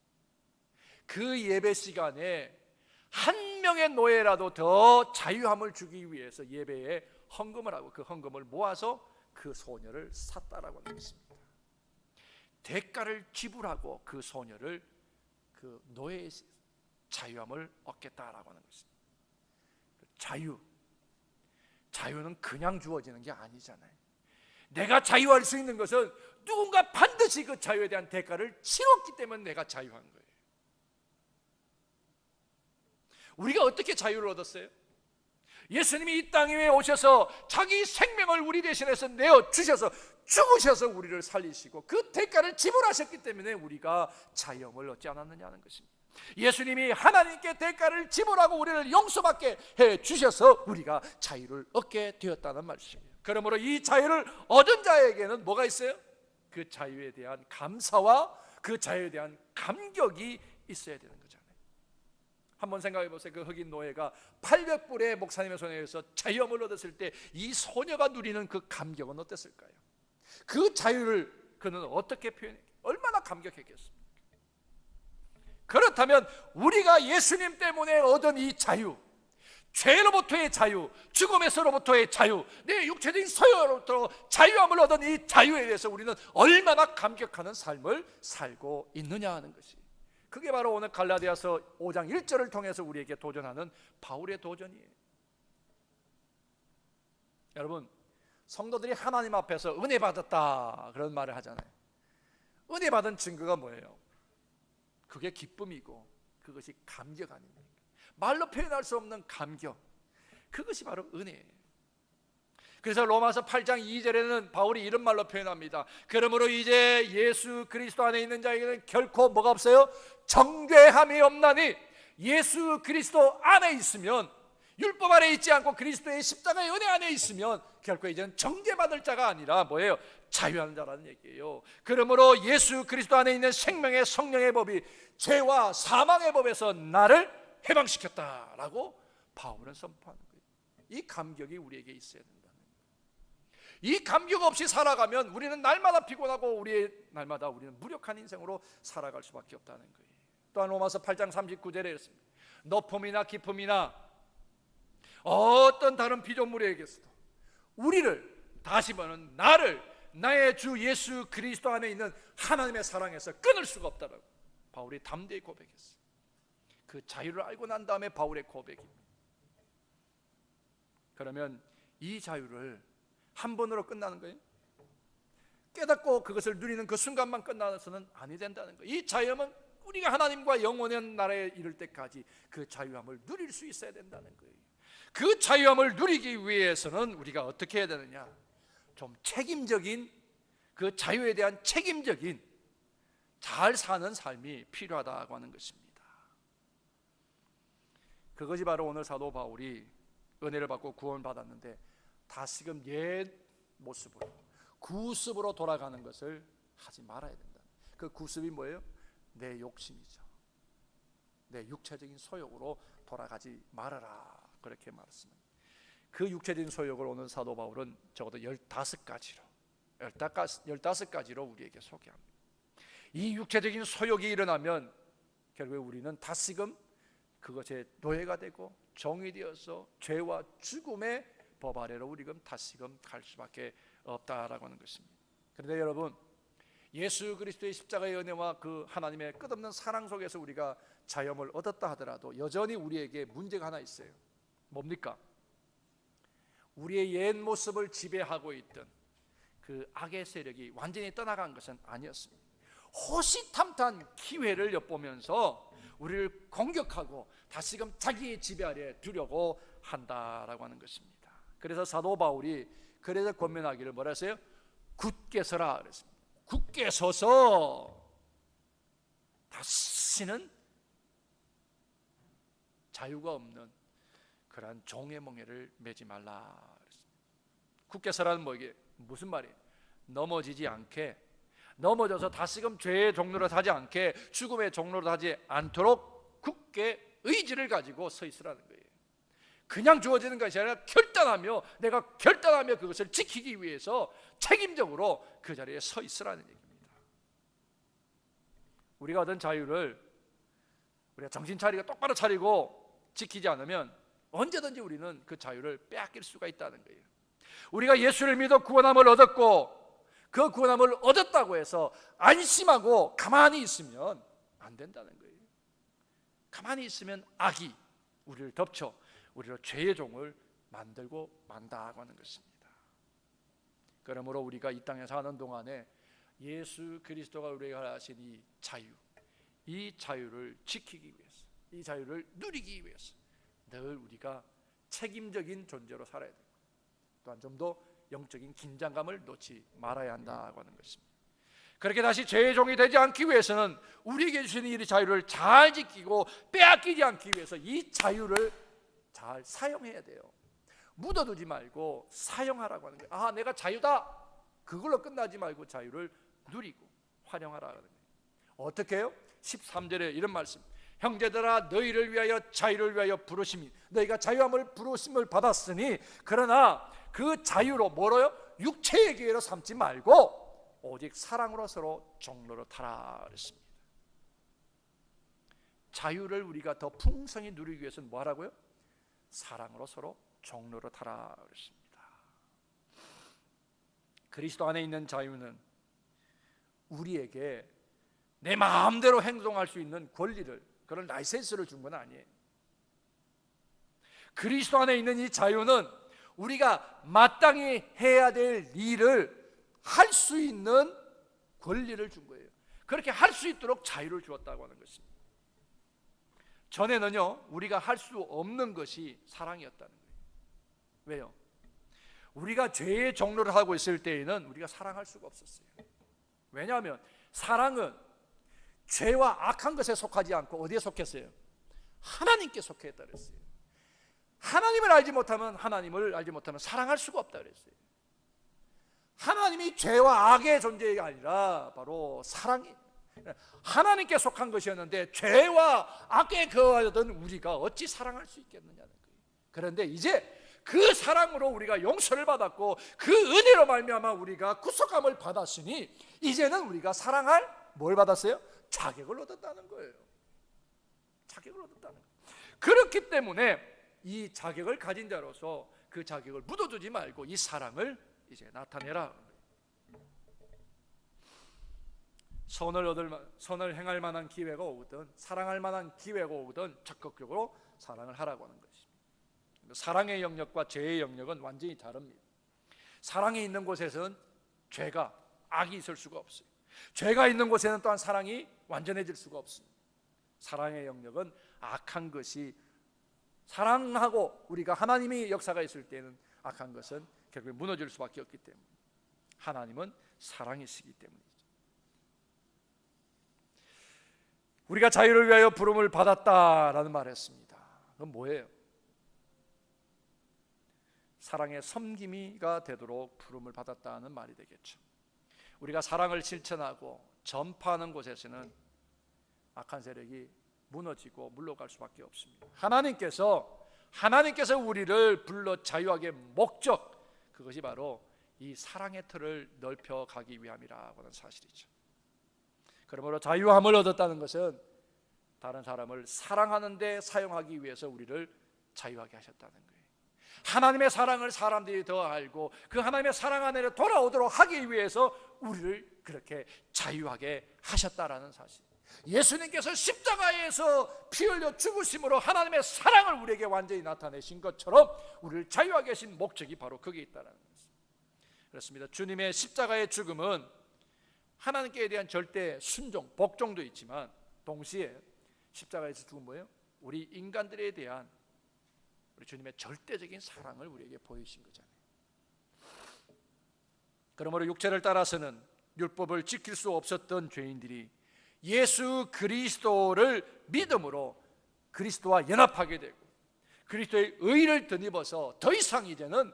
그 예배 시간에 한 명의 노예라도 더 자유함을 주기 위해서 예배에 헌금을 하고 그 헌금을 모아서 그 소녀를 샀다라고 하는 것입니다. 대가를 지불하고 그 소녀를 그 노예의 자유함을 얻겠다라고 하는 것입니다. 자유는 그냥 주어지는 게 아니잖아요. 내가 자유할 수 있는 것은 누군가 반드시 그 자유에 대한 대가를 치렀기 때문에 내가 자유한 거예요. 우리가 어떻게 자유를 얻었어요? 예수님이 이 땅 위에 오셔서 자기 생명을 우리 대신해서 내어주셔서 죽으셔서 우리를 살리시고 그 대가를 지불하셨기 때문에 우리가 자유함을 얻지 않았느냐는 것입니다. 예수님이 하나님께 대가를 지불하고 우리를 용서받게 해주셔서 우리가 자유를 얻게 되었다는 말씀이에요. 그러므로 이 자유를 얻은 자에게는 뭐가 있어요? 그 자유에 대한 감사와 그 자유에 대한 감격이 있어야 되는 거잖아요. 한번 생각해 보세요. 그 흑인 노예가 800불의 목사님의 손에 의해서 자유함을 얻었을 때 이 소녀가 누리는 그 감격은 어땠을까요? 그 자유를 그는 어떻게 표현했, 얼마나 감격했겠습니까? 그렇다면 우리가 예수님 때문에 얻은 이 자유, 죄로부터의 자유, 죽음에서로부터의 자유, 내 육체적인 소유로부터 자유함을 얻은 이 자유에 대해서 우리는 얼마나 감격하는 삶을 살고 있느냐 하는 것이, 그게 바로 오늘 갈라디아서 5장 1절을 통해서 우리에게 도전하는 바울의 도전이에요. 여러분, 성도들이 하나님 앞에서 은혜 받았다 그런 말을 하잖아요. 은혜 받은 증거가 뭐예요? 그게 기쁨이고 그것이 감격 아닙니까? 말로 표현할 수 없는 감격, 그것이 바로 은혜예요. 그래서 로마서 8장 2절에는 바울이 이런 말로 표현합니다. 그러므로 이제 예수 그리스도 안에 있는 자에게는 결코 뭐가 없어요? 정죄함이 없나니, 예수 그리스도 안에 있으면, 율법 아래 있지 않고 그리스도의 십자가의 은혜 안에 있으면 결코 이제는 정죄받을 자가 아니라 뭐예요? 자유한 자라는 얘기예요. 그러므로 예수 그리스도 안에 있는 생명의 성령의 법이 죄와 사망의 법에서 나를 해방시켰다라고 바울은 선포하는 거예요. 이 감격이 우리에게 있어야 된다는 거예요. 이 감격 없이 살아가면 우리는 날마다 피곤하고 날마다 우리는 무력한 인생으로 살아갈 수밖에 없다는 거예요. 또한 로마서 8장 39절에 이렇습니다. 높음이나 깊음이나 어떤 다른 피조물에게서도 우리를, 다시 말하면 나를, 나의 주 예수 그리스도 안에 있는 하나님의 사랑에서 끊을 수가 없다라고 바울이 담대히 고백했어요. 그 자유를 알고 난 다음에 바울의 고백입니다. 그러면 이 자유를 한 번으로 끝나는 거예요? 깨닫고 그것을 누리는 그 순간만 끝나서는 아니 된다는 거예요. 이 자유함은 우리가 하나님과 영원한 나라에 이를 때까지 그 자유함을 누릴 수 있어야 된다는 거예요. 그 자유함을 누리기 위해서는 우리가 어떻게 해야 되느냐? 좀 책임적인, 그 자유에 대한 책임적인 잘 사는 삶이 필요하다고 하는 것입니다. 그것이 바로 오늘 사도 바울이 은혜를 받고 구원받았는데 다시금 옛 모습으로, 구습으로 돌아가는 것을 하지 말아야 된다. 그 구습이 뭐예요? 내 욕심이죠. 내 육체적인 소욕으로 돌아가지 말아라, 그렇게 말했습니다. 그 육체적인 소욕을 오늘 사도 바울은 적어도 15가지로 우리에게 소개합니다. 이 육체적인 소욕이 일어나면 결국 우리는 다시금 그것의 노예가 되고 종이 되어서 죄와 죽음의 법 아래로 우리가 다시금 갈 수밖에 없다라고 하는 것입니다. 그런데 여러분, 예수 그리스도의 십자가의 은혜와 그 하나님의 끝없는 사랑 속에서 우리가 자유함을 얻었다 하더라도 여전히 우리에게 문제가 하나 있어요. 뭡니까? 우리의 옛 모습을 지배하고 있던 그 악의 세력이 완전히 떠나간 것은 아니었습니다. 호시탐탐 기회를 엿보면서 우리를 공격하고 다시금 자기의 지배 아래 두려고 한다라고 하는 것입니다. 그래서 사도 바울이 그래서 권면하기를 뭐라 했어요? 굳게 서라 그랬습니다. 굳게 서서 다시는 자유가 없는 그러한 종의 멍에를 매지 말라 그랬습니다. 굳게 서라는 뭐이게 무슨 말이에요? 넘어지지 않게, 넘어져서 다시금 죄의 종로로 하지 않게, 죽음의 종로로 하지 않도록 굳게 의지를 가지고 서 있으라는 거예요. 그냥 주어지는 것이 아니라 결단하며, 내가 결단하며 그것을 지키기 위해서 책임적으로 그 자리에 서 있으라는 얘기입니다. 우리가 얻은 자유를 우리가 정신 차리고 똑바로 차리고 지키지 않으면 언제든지 우리는 그 자유를 빼앗길 수가 있다는 거예요. 우리가 예수를 믿어 구원함을 얻었고 그 구원함을 얻었다고 해서 안심하고 가만히 있으면 안 된다는 거예요. 가만히 있으면 악이 우리를 덮쳐 우리로 죄의 종을 만들고 만다고 하는 것입니다. 그러므로 우리가 이 땅에 사는 동안에 예수 그리스도가 우리에게 하신 이 자유, 이 자유를 지키기 위해서, 이 자유를 누리기 위해서 늘 우리가 책임적인 존재로 살아야 되고, 또한 좀 더 영적인 긴장감을 놓지 말아야 한다고 하는 것입니다. 그렇게 다시 죄의 종이 되지 않기 위해서는 우리에게 주신 이 자유를 잘 지키고 빼앗기지 않기 위해서 이 자유를 잘 사용해야 돼요. 묻어두지 말고 사용하라고 하는 거예요. 아, 내가 자유다, 그걸로 끝나지 말고 자유를 누리고 활용하라고 하는 거예요. 어떻게 해요? 13절에 이런 말씀, 형제들아 너희를 위하여 자유를 위하여 부르심이, 너희가 자유함을 부르심을 받았으니 그러나 그 자유로 뭐로요? 육체의 기회로 삼지 말고 오직 사랑으로 서로 종로로 타라 그랬습니다. 자유를 우리가 더 풍성히 누리기 위해서는 뭐 하라고요? 사랑으로 서로 종로로 타라 그랬습니다. 그리스도 안에 있는 자유는 우리에게 내 마음대로 행동할 수 있는 권리를, 그런 라이센스를 준 건 아니에요. 그리스도 안에 있는 이 자유는 우리가 마땅히 해야 될 일을 할 수 있는 권리를 준 거예요. 그렇게 할 수 있도록 자유를 주었다고 하는 것입니다. 전에는요, 우리가 할 수 없는 것이 사랑이었다는 거예요. 왜요? 우리가 죄의 종로를 하고 있을 때에는 우리가 사랑할 수가 없었어요. 왜냐하면 사랑은 죄와 악한 것에 속하지 않고 어디에 속했어요? 하나님께 속했다 그랬어요. 하나님을 알지 못하면 사랑할 수가 없다 그랬어요. 하나님이 죄와 악의 존재가 아니라 바로 사랑이, 하나님께 속한 것이었는데 죄와 악에 거하던 우리가 어찌 사랑할 수 있겠느냐는 거예요. 그런데 이제 그 사랑으로 우리가 용서를 받았고 그 은혜로 말미암아 우리가 구속함을 받았으니 이제는 우리가 사랑할 뭘 받았어요? 자격을 얻었다는 거예요. 자격을 얻었다는 거예요. 그렇기 때문에 이 자격을 가진 자로서 그 자격을 묻어두지 말고 이 사랑을 이제 나타내라. 선을 행할 만한 기회가 오든 사랑할 만한 기회가 오든 적극적으로 사랑을 하라고 하는 것입니다. 사랑의 영역과 죄의 영역은 완전히 다릅니다. 사랑이 있는 곳에서는 죄가, 악이 있을 수가 없어요. 죄가 있는 곳에는 또한 사랑이 완전해질 수가 없습니다. 사랑의 영역은 악한 것이, 사랑하고 우리가 하나님의 역사가 있을 때는 악한 것은 결국 무너질 수밖에 없기 때문에, 하나님은 사랑이시기 때문이죠. 우리가 자유를 위하여 부름을 받았다라는 말을 했습니다. 그건 뭐예요? 사랑의 섬김이가 되도록 부름을 받았다는 말이 되겠죠. 우리가 사랑을 실천하고 전파하는 곳에서는 악한 세력이 무너지고 물러갈 수밖에 없습니다. 하나님께서 우리를 불러 자유하게 목적, 그것이 바로 이 사랑의 틀을 넓혀가기 위함이라고 하는 사실이죠. 그러므로 자유함을 얻었다는 것은 다른 사람을 사랑하는 데 사용하기 위해서 우리를 자유하게 하셨다는 거예요. 하나님의 사랑을 사람들이 더 알고 그 하나님의 사랑 안에 돌아오도록 하기 위해서 우리를 그렇게 자유하게 하셨다라는 사실. 예수님께서 십자가에서 피 흘려 죽으심으로 하나님의 사랑을 우리에게 완전히 나타내신 것처럼 우리를 자유하게 하신 목적이 바로 거기에 있다는 것입니다. 그렇습니다. 주님의 십자가의 죽음은 하나님께 대한 절대 순종, 복종도 있지만 동시에 십자가에서 죽은 뭐예요? 우리 인간들에 대한 우리 주님의 절대적인 사랑을 우리에게 보이신 거잖아요. 그러므로 육체를 따라서는 율법을 지킬 수 없었던 죄인들이 예수 그리스도를 믿음으로 그리스도와 연합하게 되고 그리스도의 의를 덧입어서 더 이상 이제는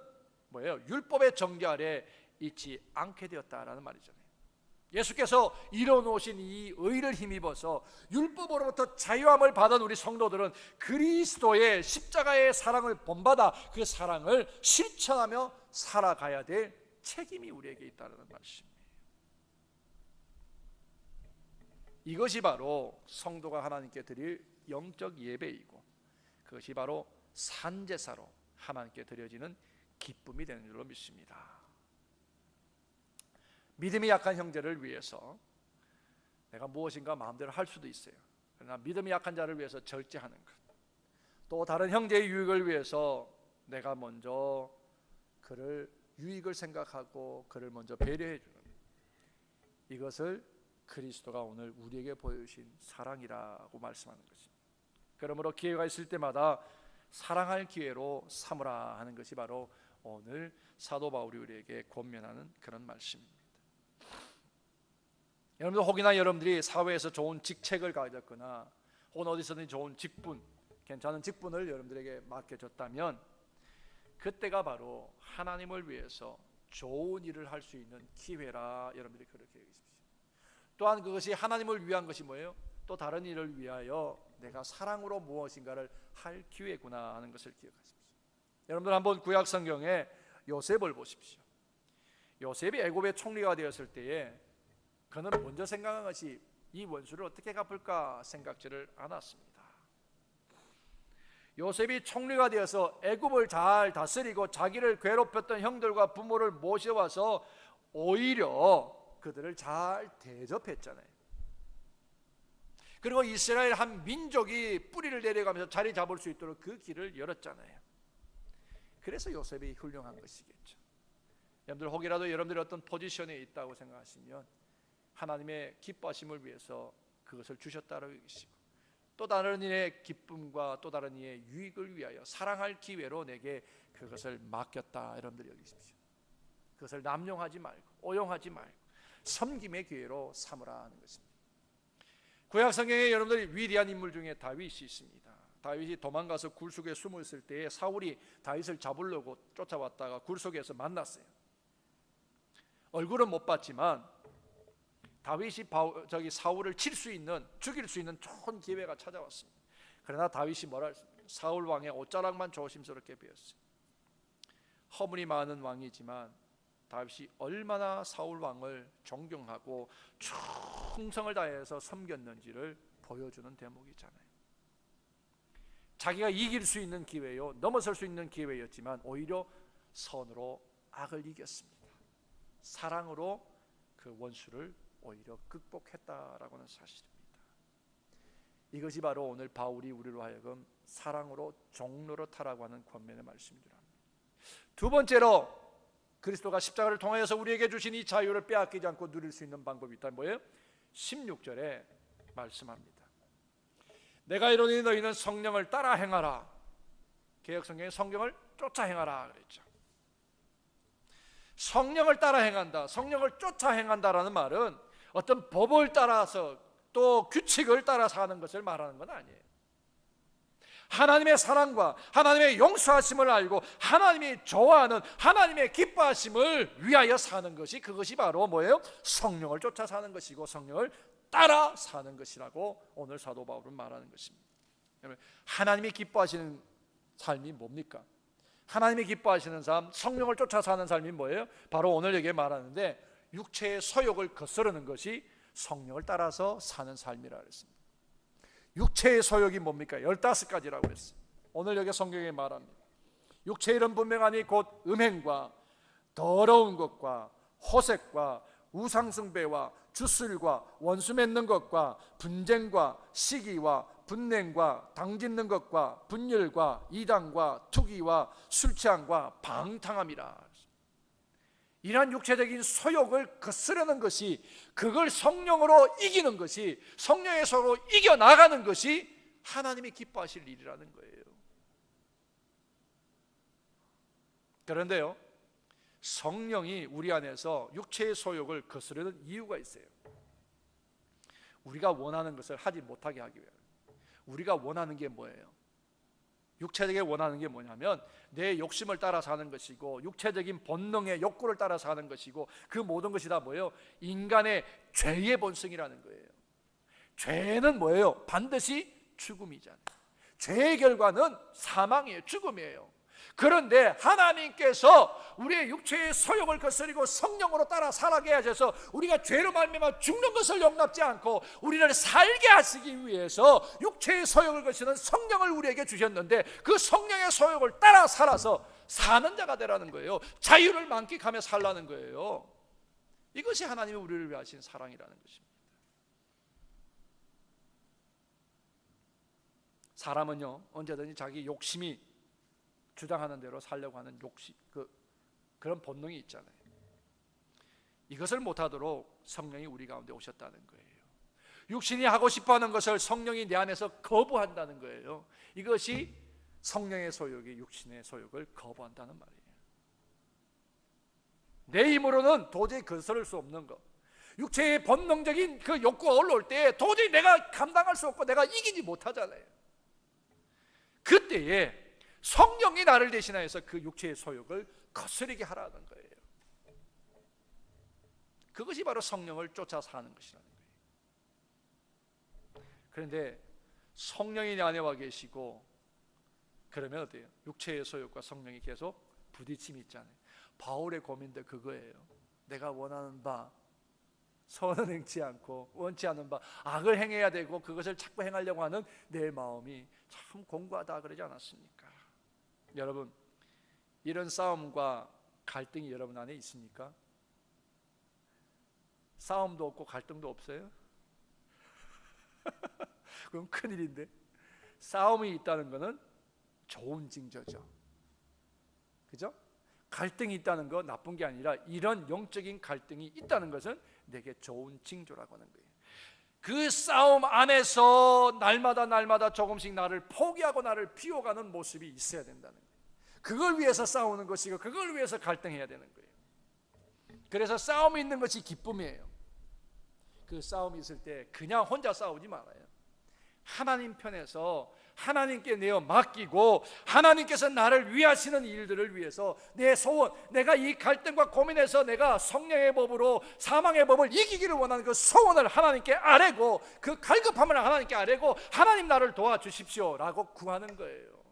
뭐예요? 율법의 정죄 아래 있지 않게 되었다라는 말이잖아요. 예수께서 이뤄놓으신 이 의를 힘입어서 율법으로부터 자유함을 받은 우리 성도들은 그리스도의 십자가의 사랑을 본받아 그 사랑을 실천하며 살아가야 될 책임이 우리에게 있다는 말씀이에요. 이것이 바로 성도가 하나님께 드릴 영적 예배이고 그것이 바로 산제사로 하나님께 드려지는 기쁨이 되는 줄로 믿습니다. 믿음이 약한 형제를 위해서 내가 무엇인가 마음대로 할 수도 있어요. 그러나 믿음이 약한 자를 위해서 절제하는 것, 또 다른 형제의 유익을 위해서 내가 먼저 그를 유익을 생각하고 그를 먼저 배려해 주는 이것을 그리스도가 오늘 우리에게 보여주신 사랑이라고 말씀하는 것입니다. 그러므로 기회가 있을 때마다 사랑할 기회로 삼으라 하는 것이 바로 오늘 사도 바울이 우리에게 권면하는 그런 말씀입니다. 여러분들 혹이나 여러분들이 사회에서 좋은 직책을 가졌거나 혹은 어디서든 좋은 직분, 괜찮은 직분을 여러분들에게 맡겨졌다면 그때가 바로 하나님을 위해서 좋은 일을 할 수 있는 기회라 여러분들이 그렇게 여기십시오. 또한 그것이 하나님을 위한 것이 뭐예요? 또 다른 일을 위하여 내가 사랑으로 무엇인가를 할 기회구나 하는 것을 기억하십시오. 여러분들 한번 구약 성경에 요셉을 보십시오. 요셉이 애굽의 총리가 되었을 때에 그는 먼저 생각한 것이 이 원수를 어떻게 갚을까 생각지를 않았습니다. 요셉이 총리가 되어서 애굽을 잘 다스리고 자기를 괴롭혔던 형들과 부모를 모셔와서 오히려 그들을 잘 대접했잖아요. 그리고 이스라엘 한 민족이 뿌리를 내려가면서 자리 잡을 수 있도록 그 길을 열었잖아요. 그래서 요셉이 훌륭한 것이겠죠. 여러분들 혹이라도 여러분들이 어떤 포지션에 있다고 생각하시면 하나님의 기뻐하심을 위해서 그것을 주셨다고 여기시고 또 다른 이의 기쁨과 또 다른 이의 유익을 위하여 사랑할 기회로 내게 그것을 맡겼다 여러분들이 여기십시오. 그것을 남용하지 말고 오용하지 말고 섬김의 기회로 삼으라 하는 것입니다. 구약 성경에 여러분들이 위대한 인물 중에 다윗이 있습니다. 다윗이 도망가서 굴 속에 숨어 있을 때에 사울이 다윗을 잡으려고 쫓아왔다가 굴 속에서 만났어요. 얼굴은 못 봤지만 다윗이 사울을 칠 수 있는, 죽일 수 있는 좋은 기회가 찾아왔습니다. 그러나 다윗이 뭐라 했습니까? 사울 왕의 옷자락만 조심스럽게 베었어요. 허물이 많은 왕이지만 다윗이 얼마나 사울 왕을 존경하고 충성을 다해서 섬겼는지를 보여주는 대목이잖아요. 자기가 이길 수 있는 기회요, 넘어설 수 있는 기회였지만 오히려 선으로 악을 이겼습니다. 사랑으로 그 원수를 오히려 극복했다라고 하는 사실입니다. 이것이 바로 오늘 바울이 우리로 하여금 사랑으로 종로로 타라고 하는 권면의 말씀인 줄 압니다. 두 번째로 그리스도가 십자가를 통하여서 우리에게 주신 이 자유를 빼앗기지 않고 누릴 수 있는 방법이 있다. 뭐예요? 16절에 말씀합니다. 내가 이르노니 너희는 성령을 따라 행하라. 개역성경에 성경을 쫓아 행하라 그랬죠. 성령을 따라 행한다, 성령을 쫓아 행한다라는 말은 어떤 법을 따라서 또 규칙을 따라서 하는 것을 말하는 건 아니에요. 하나님의 사랑과 하나님의 용서하심을 알고 하나님이 좋아하는 하나님의 기뻐하심을 위하여 사는 것이, 그것이 바로 뭐예요? 성령을 쫓아 사는 것이고 성령을 따라 사는 것이라고 오늘 사도 바울은 말하는 것입니다. 하나님이 기뻐하시는 삶이 뭡니까? 하나님이 기뻐하시는 삶, 성령을 쫓아 사는 삶이 뭐예요? 바로 오늘 여기에 말하는데 육체의 소욕을 거스르는 것이 성령을 따라서 사는 삶이라 그랬습니다. 육체의 소욕이 뭡니까? 15가지라고 그랬어요. 오늘 여기 성경에 말합니다. 육체의 이름 분명하니 곧 음행과 더러운 것과 호색과 우상숭배와 주술과 원수 맺는 것과 분쟁과 시기와 분냉과 당짓는 것과 분열과 이단과 투기와 술취함과 방탕함이라. 이러한 육체적인 소욕을 거스르는 것이, 그걸 성령으로 이기는 것이, 성령의 소로 이겨나가는 것이 하나님이 기뻐하실 일이라는 거예요. 그런데요, 성령이 우리 안에서 육체의 소욕을 거스르는 이유가 있어요. 우리가 원하는 것을 하지 못하게 하기 위해. 우리가 원하는 게 뭐예요? 육체적에 원하는 게 뭐냐면 내 욕심을 따라 사는 것이고, 육체적인 본능의 욕구를 따라 사는 것이고, 그 모든 것이 다 뭐예요? 인간의 죄의 본성이라는 거예요. 죄는 뭐예요? 반드시 죽음이잖아요. 죄의 결과는 사망이에요. 죽음이에요. 그런데 하나님께서 우리의 육체의 소욕을 거스리고 성령으로 따라 살아게 하셔서 우리가 죄로 말미암아 죽는 것을 용납지 않고 우리를 살게 하시기 위해서 육체의 소욕을 거스리는 성령을 우리에게 주셨는데, 그 성령의 소욕을 따라 살아서 사는 자가 되라는 거예요. 자유를 만끽하며 살라는 거예요. 이것이 하나님이 우리를 위해 하신 사랑이라는 것입니다. 사람은요, 언제든지 자기 욕심이 주장하는 대로 살려고 하는 욕심, 그런 본능이 있잖아요. 이것을 못하도록 성령이 우리 가운데 오셨다는 거예요. 육신이 하고 싶어하는 것을 성령이 내 안에서 거부한다는 거예요. 이것이 성령의 소욕이 육신의 소욕을 거부한다는 말이에요. 내 힘으로는 도저히 거스를 수 없는 것, 육체의 본능적인 그 욕구가 올라올 때 도저히 내가 감당할 수 없고 내가 이기지 못하잖아요. 그때에 성령이 나를 대신하여서 그 육체의 소욕을 거스르게 하라는 거예요. 그것이 바로 성령을 쫓아 사는 것이라는 거예요. 그런데 성령이 내 안에 와 계시고 그러면 어때요? 육체의 소욕과 성령이 계속 부딪힘이 있잖아요. 바울의 고민도 그거예요. 내가 원하는 바 선은 행치 않고 원치 않는 바 악을 행해야 되고, 그것을 자꾸 행하려고 하는 내 마음이 참 공고하다 그러지 않았습니까? 여러분, 이런 싸움과 갈등이 여러분 안에 있습니까? 싸움도 없고 갈등도 없어요? 그럼 큰일인데. 싸움이 있다는 것은 좋은 징조죠. 그죠? 갈등이 있다는 건 나쁜 게 아니라 이런 영적인 갈등이 있다는 것은 내게 좋은 징조라고 하는 거예요. 그 싸움 안에서 날마다 조금씩 나를 포기하고 나를 비워가는 모습이 있어야 된다는 거예요. 그걸 위해서 싸우는 것이고 그걸 위해서 갈등해야 되는 거예요. 그래서 싸움이 있는 것이 기쁨이에요. 그 싸움이 있을 때 그냥 혼자 싸우지 말아요. 하나님 편에서 하나님께 내어 맡기고, 하나님께서 나를 위하시는 일들을 위해서 내 소원, 내가 이 갈등과 고민에서 내가 성령의 법으로 사망의 법을 이기기를 원하는 그 소원을 하나님께 아뢰고, 그 갈급함을 하나님께 아뢰고, 하나님 나를 도와주십시오 라고 구하는 거예요.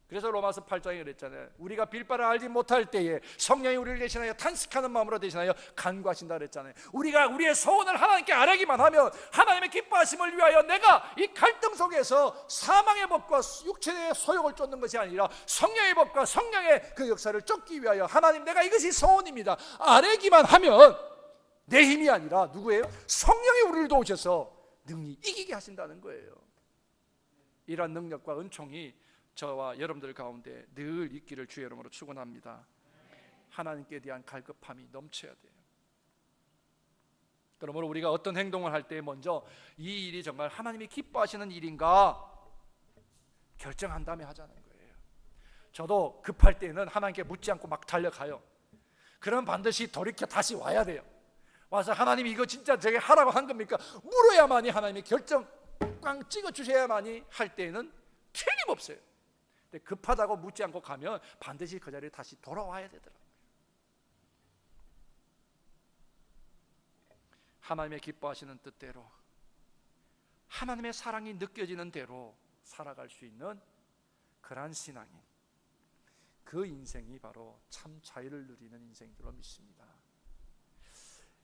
그래서 로마서 8장에 그랬잖아요. 우리가 빌바를 알지 못할 때에 성령이 우리를 대신하여 탄식하는 마음으로 대신하여 간구하신다 그랬잖아요. 우리가 우리의 소원을 하나님께 아뢰기만 하면 하나님의 기뻐하심을 위하여 내가 이 갈등 속에서 사망의 법과 육체의 소욕을 쫓는 것이 아니라 성령의 법과 성령의 그 역사를 쫓기 위하여, 하나님 내가 이것이 소원입니다, 아뢰기만 하면 내 힘이 아니라 누구예요? 성령이 우리를 도우셔서 능히 이기게 하신다는 거예요. 이러한 능력과 은총이 저와 여러분들 가운데 늘 있기를 주의 이름으로 축원합니다. 하나님께 대한 갈급함이 넘쳐야 돼요. 그러므로 우리가 어떤 행동을 할 때 먼저 이 일이 정말 하나님이 기뻐하시는 일인가 결정한 다음에 하자는 거예요. 저도 급할 때는 하나님께 묻지 않고 막 달려가요. 그럼 반드시 돌이켜 다시 와야 돼요. 와서 하나님 이거 진짜 제게 하라고 한 겁니까? 물어야만이 하나님이 결정 꽝 찍어 주셔야만이 할 때는 틀림없어요. 근데 급하다고 묻지 않고 가면 반드시 그 자리에 다시 돌아와야 되더라고요. 하나님의 기뻐하시는 뜻대로, 하나님의 사랑이 느껴지는 대로 살아갈 수 있는 그러한 신앙인, 그 인생이 바로 참 자유를 누리는 인생인 줄로 믿습니다.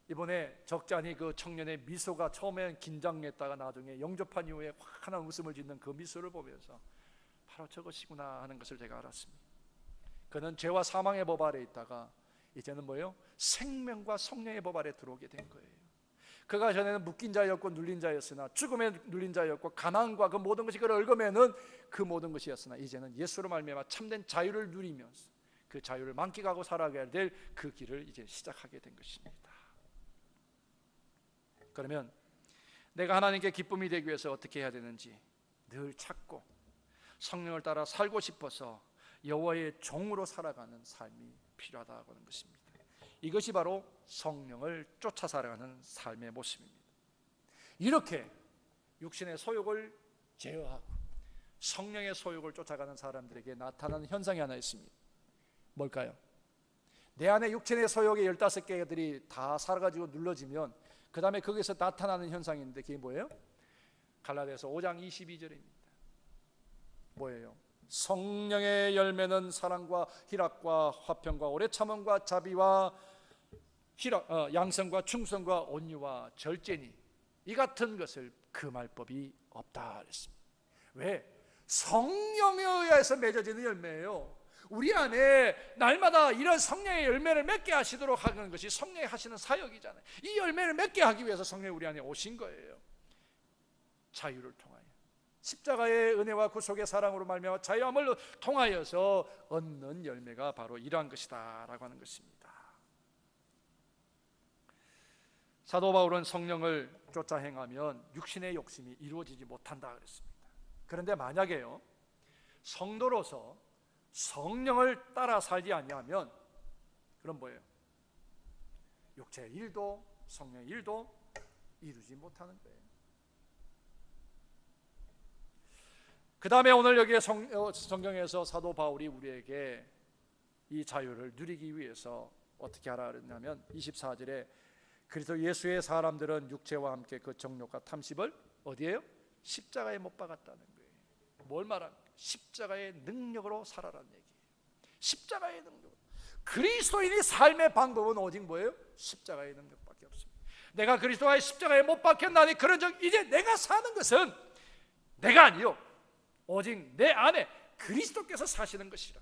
이번에 적잖이 그 청년의 미소가 처음엔 긴장했다가 나중에 영접한 이후에 환한 웃음을 짓는 그 미소를 보면서 바로 저것이구나 하는 것을 제가 알았습니다. 그는 죄와 사망의 법 아래 있다가 이제는 뭐예요? 생명과 성령의 법 아래 들어오게 된 거예요. 그가 전에는 묶인 자였고 눌린 자였으나, 죽음에 눌린 자였고 가난과 그 모든 것이 그를 얽어매는 그 모든 것이었으나, 이제는 예수로 말미암아 참된 자유를 누리면서 그 자유를 만끽하고 살아가야 될 그 길을 이제 시작하게 된 것입니다. 그러면 내가 하나님께 기쁨이 되기 위해서 어떻게 해야 되는지 늘 찾고 성령을 따라 살고 싶어서 여호와의 종으로 살아가는 삶이 필요하다고 하는 것입니다. 이것이 바로 성령을 쫓아 살아가는 삶의 모습입니다. 이렇게 육신의 소욕을 제어하고 성령의 소욕을 쫓아가는 사람들에게 나타나는 현상이 하나 있습니다. 뭘까요? 내 안에 육신의 소욕의 15개들이 다 살아가지고 눌러지면 그 다음에 거기서 나타나는 현상이 있는데 그게 뭐예요? 갈라디아서 5장 22절입니다. 뭐예요? 성령의 열매는 사랑과 희락과 화평과 오래 참음과 자비와 양성과 충성과 온유와 절제니 이 같은 것을 금할 법이 없다 그랬습니다. 왜? 성령에 의해서 맺어지는 열매예요. 우리 안에 날마다 이런 성령의 열매를 맺게 하시도록 하는 것이 성령이 하시는 사역이잖아요. 이 열매를 맺게 하기 위해서 성령이 우리 안에 오신 거예요. 자유를 통하여 십자가의 은혜와 구속의 사랑으로 말미암아 자유함을 통하여서 얻는 열매가 바로 이러한 것이다 라고 하는 것입니다. 사도 바울은 성령을 쫓아 행하면 육신의 욕심이 이루어지지 못한다 그랬습니다. 그런데 만약에요 성도로서 성령을 따라 살지 아니하면 그럼 뭐예요? 육체의 일도 성령의 일도 이루지 못하는 거예요. 그 다음에 오늘 여기에 성경에서 사도 바울이 우리에게 이 자유를 누리기 위해서 어떻게 하라 그랬냐면 24절에 그리스도 예수의 사람들은 육체와 함께 그 정욕과 탐심을 어디에요? 십자가에 못 박았다는 거예요. 뭘 말합니까? 십자가의 능력으로 살아라는 얘기예요. 십자가의 능력. 그리스도인의 삶의 방법은 오직 뭐예요? 십자가의 능력밖에 없습니다. 내가 그리스도의 십자가에 못 박혔나니 그런 적 이제 내가 사는 것은 내가 아니요 오직 내 안에 그리스도께서 사시는 것이라.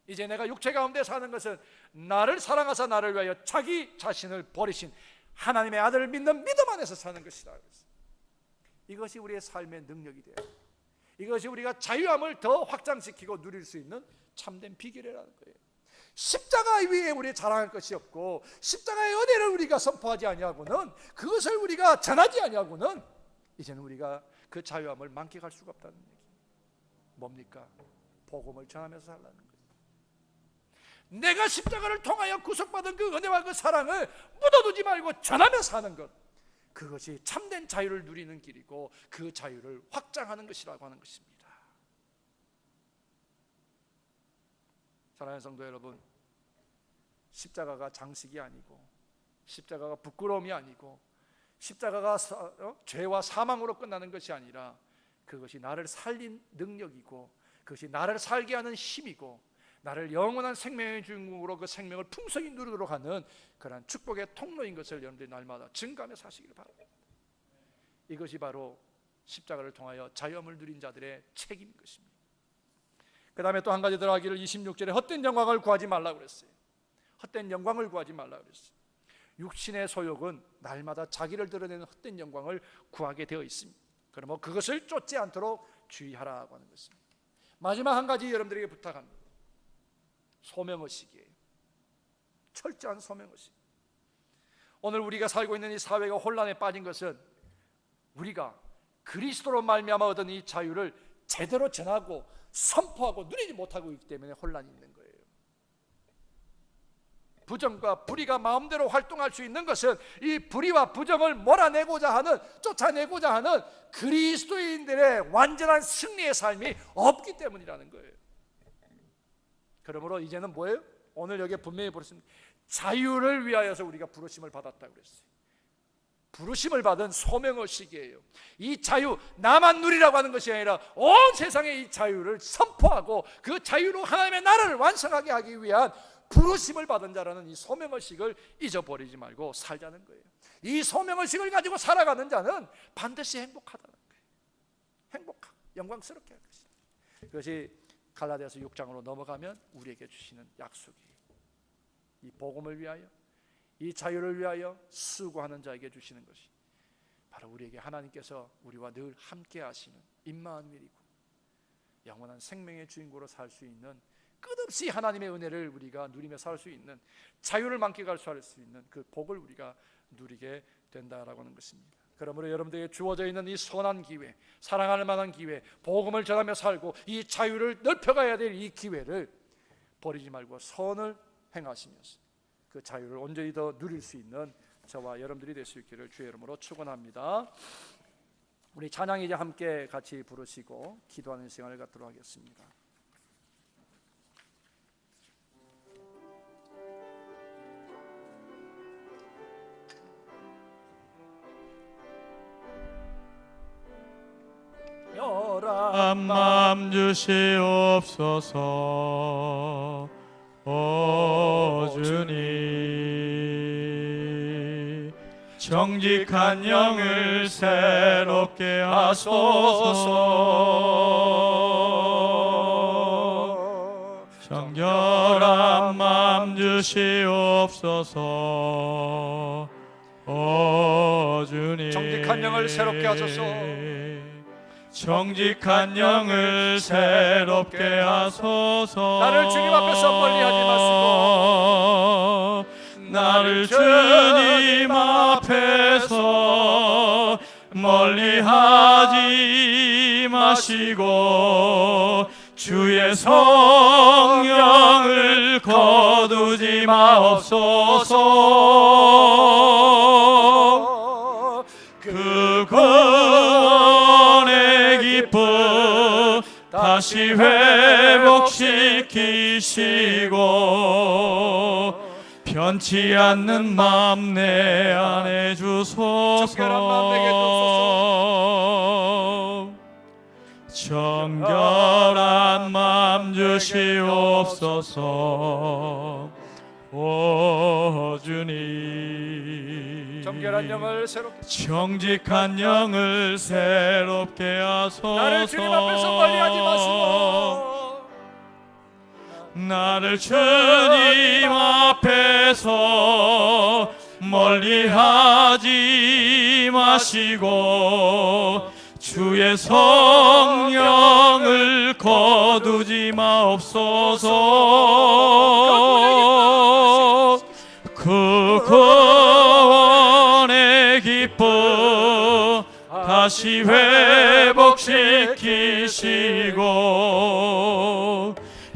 이제 내가 육체 가운데 사는 것은 나를 사랑하사 나를 위하여 자기 자신을 버리신 하나님의 아들을 믿는 믿음 안에서 사는 것이다. 이것이 우리의 삶의 능력이 돼요. 이것이 우리가 자유함을 더 확장시키고 누릴 수 있는 참된 비결이라는 거예요. 십자가 위에 우리 자랑할 것이 없고 십자가의 은혜를 우리가 선포하지 아니하고는 그것을 우리가 전하지 아니하고는 이제는 우리가 그 자유함을 만끽할 수가 없다는 얘기. 뭡니까? 복음을 전하면서 살라는 거예요. 내가 십자가를 통하여 구속받은 그 은혜와 그 사랑을 묻어두지 말고 전하면서 사는 것, 그것이 참된 자유를 누리는 길이고 그 자유를 확장하는 것이라고 하는 것입니다. 사랑하는 성도 여러분, 십자가가 장식이 아니고 십자가가 부끄러움이 아니고 십자가가 죄와 사망으로 끝나는 것이 아니라 그것이 나를 살린 능력이고 그것이 나를 살게 하는 힘이고 나를 영원한 생명의 주인공으로 그 생명을 풍성히 누리도록 하는 그러한 축복의 통로인 것을 여러분들이 날마다 증감해 사시기를 바랍니다. 이것이 바로 십자가를 통하여 자유함을 누린 자들의 책임인 것입니다. 그 다음에 또 한 가지 들어가기를 26절에 헛된 영광을 구하지 말라고 그랬어요. 헛된 영광을 구하지 말라고 그랬어요. 육신의 소욕은 날마다 자기를 드러내는 헛된 영광을 구하게 되어 있습니다. 그러면 그것을 쫓지 않도록 주의하라고 하는 것입니다. 마지막 한 가지 여러분들에게 부탁합니다. 소명의식이에요. 철저한 소명의식. 오늘 우리가 살고 있는 이 사회가 혼란에 빠진 것은 우리가 그리스도로 말미암아 얻은 이 자유를 제대로 전하고 선포하고 누리지 못하고 있기 때문에 혼란이 있는 거예요. 부정과 불의가 마음대로 활동할 수 있는 것은 이 불의와 부정을 몰아내고자 하는, 쫓아내고자 하는 그리스도인들의 완전한 승리의 삶이 없기 때문이라는 거예요. 그러므로 이제는 뭐예요? 오늘 여기에 분명히 부르신 자유를 위하여서 우리가 부르심을 받았다고 그랬어요. 부르심을 받은 소명의식이에요. 이 자유, 나만 누리라고 하는 것이 아니라 온 세상에 이 자유를 선포하고 그 자유로 하나님의 나라를 완성하게 하기 위한 부르심을 받은 자라는 이 소명의식을 잊어버리지 말고 살자는 거예요. 이 소명의식을 가지고 살아가는 자는 반드시 행복하다는 거예요. 행복하고 영광스럽게 할 것이다. 그것이 갈라디아서 6장으로 넘어가면 우리에게 주시는 약속이에요. 이 복음을 위하여, 이 자유를 위하여 수고하는 자에게 주시는 것이 바로 우리에게 하나님께서 우리와 늘 함께 하시는 임마누엘이고 영원한 생명의 주인공으로 살 수 있는 끝없이 하나님의 은혜를 우리가 누리며 살 수 있는, 자유를 만끽할 수 있는 그 복을 우리가 누리게 된다라고 하는 것입니다. 그러므로 여러분들에게 주어져 있는 이 선한 기회, 사랑할 만한 기회, 복음을 전하며 살고 이 자유를 넓혀가야 될 이 기회를 버리지 말고 선을 행하시면서 그 자유를 온전히 더 누릴 수 있는 저와 여러분들이 될 수 있기를 주의 이름으로 축원합니다. 우리 찬양 이제 함께 같이 부르시고 기도하는 시간을 갖도록 하겠습니다. 한 마음 주시옵소서. 오 주님, 정직한 영을 새롭게 하소서. 정결한 마음 주시옵소서. 오 주님, 정직한 영을 새롭게 하소서. 정직한 영을 새롭게 하소서. 나를 주님 앞에서 멀리하지 마시고, 나를 주님 앞에서 멀리하지 마시고 주의 성령을 거두지 마옵소서. 그 구원의 기쁨 다시 회복시키시고 변치 않는 마음 내 안에 주소서. 정결한 마음 주시옵소서. 오 주님, 정결한 영을 새롭게, 정직한 영을 새롭게 하소서. 나를 주님 앞에서 멀리하지 마시고, 나를 주님 앞에서 멀리하지 마시고 주의 성령을 거두지 마옵소서. 그 구원의 기쁨 다시 회복시키시고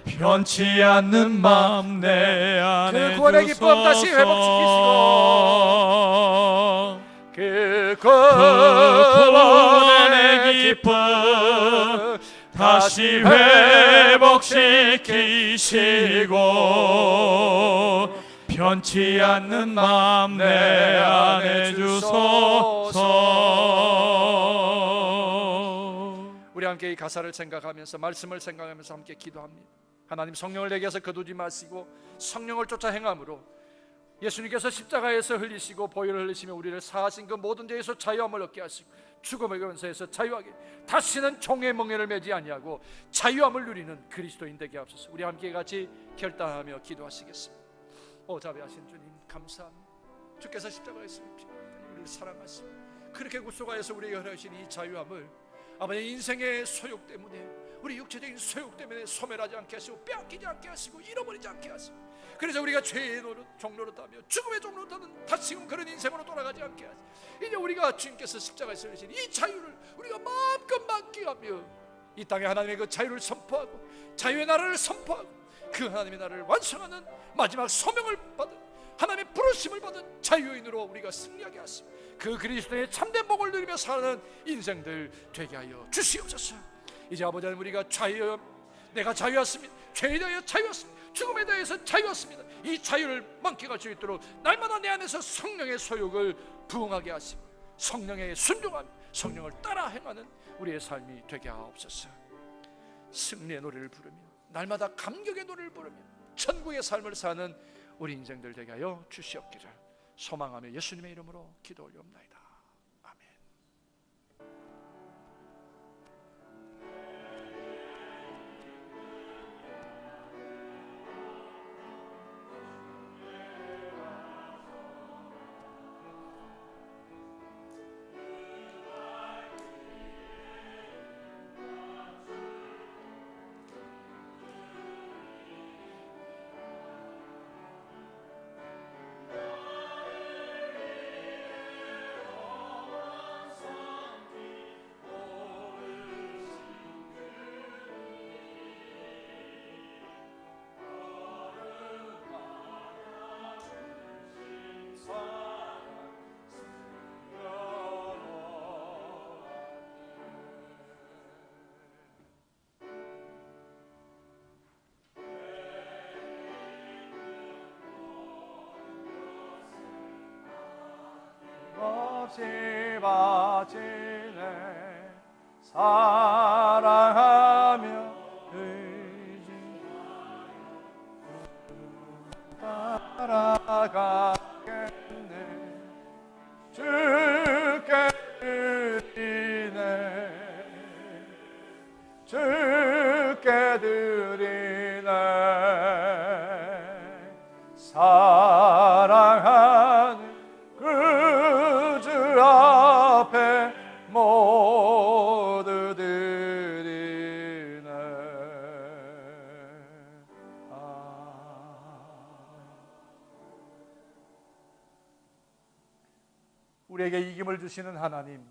변치 않는 마음 내 안에 그 구원의 기쁨 다시 주소서. 그 구원의 기쁨 다시 회복시키시고 변치 않는 마음 내 안에 주소서. 우리 함께 이 가사를 생각하면서, 말씀을 생각하면서 함께 기도합니다. 하나님, 성령을 내게서 거두지 마시고 성령을 쫓아 행함으로 예수님께서 십자가에서 흘리시고 보혈을 흘리시며 우리를 사하신 그 모든 죄에서 자유함을 얻게 하시고 죽음의 권세에서 자유하게, 다시는 종의 멍에를 매지 아니하고 자유함을 누리는 그리스도인 되게 하옵소서. 우리 함께 같이 결단하며 기도하시겠습니다. 오 자비하신 주님, 감사합니다. 주께서 십자가에서 우리를 사랑하시고 그렇게 구속하여서 우리에게 허락하신 이 자유함을 아버지 인생의 소욕 때문에, 우리 육체적인 소욕 때문에 소멸하지 않게 하시고 빼앗기지 않게 하시고 잃어버리지 않게 하시고, 그래서 우리가 죄의 종로로다며 죽음의 종로로다는 다시금 그런 인생으로 돌아가지 않게 하시고, 이제 우리가 주님께서 십자가에서 흘리신 이 자유를 우리가 마음껏 만끽하며 이 땅에 하나님의 그 자유를 선포하고 자유의 나라를 선포하고 그 하나님의 나라를 완성하는 마지막 소명을 받은, 하나님의 부르심을 받은 자유인으로 우리가 승리하게 하시고 그 그리스도의 참된 복을 누리며 사는 인생들 되게 하여 주시옵소서. 이제 아버지 하나님, 우리가 내가 자유였습니다. 죄에 대하여 자유였습니다. 죽음에 대해서 자유였습니다. 이 자유를 만끽할 수 있도록 날마다 내 안에서 성령의 소욕을 부응하게 하시고 성령의 순종함, 성령을 따라 행하는 우리의 삶이 되게 하옵소서. 승리의 노래를 부르며 날마다 감격의 노래를 부르며 천국의 삶을 사는 우리 인생들 되게 하여 주시옵기를 소망하며 예수님의 이름으로 기도 올리옵나이다. 아멘. 없이 바치네 사랑하며 따라가겠네 주께 드리네 주께 드리네 사랑하는 그 주 앞에 모두 드리네 우리에게 이김을 주시는 하나님,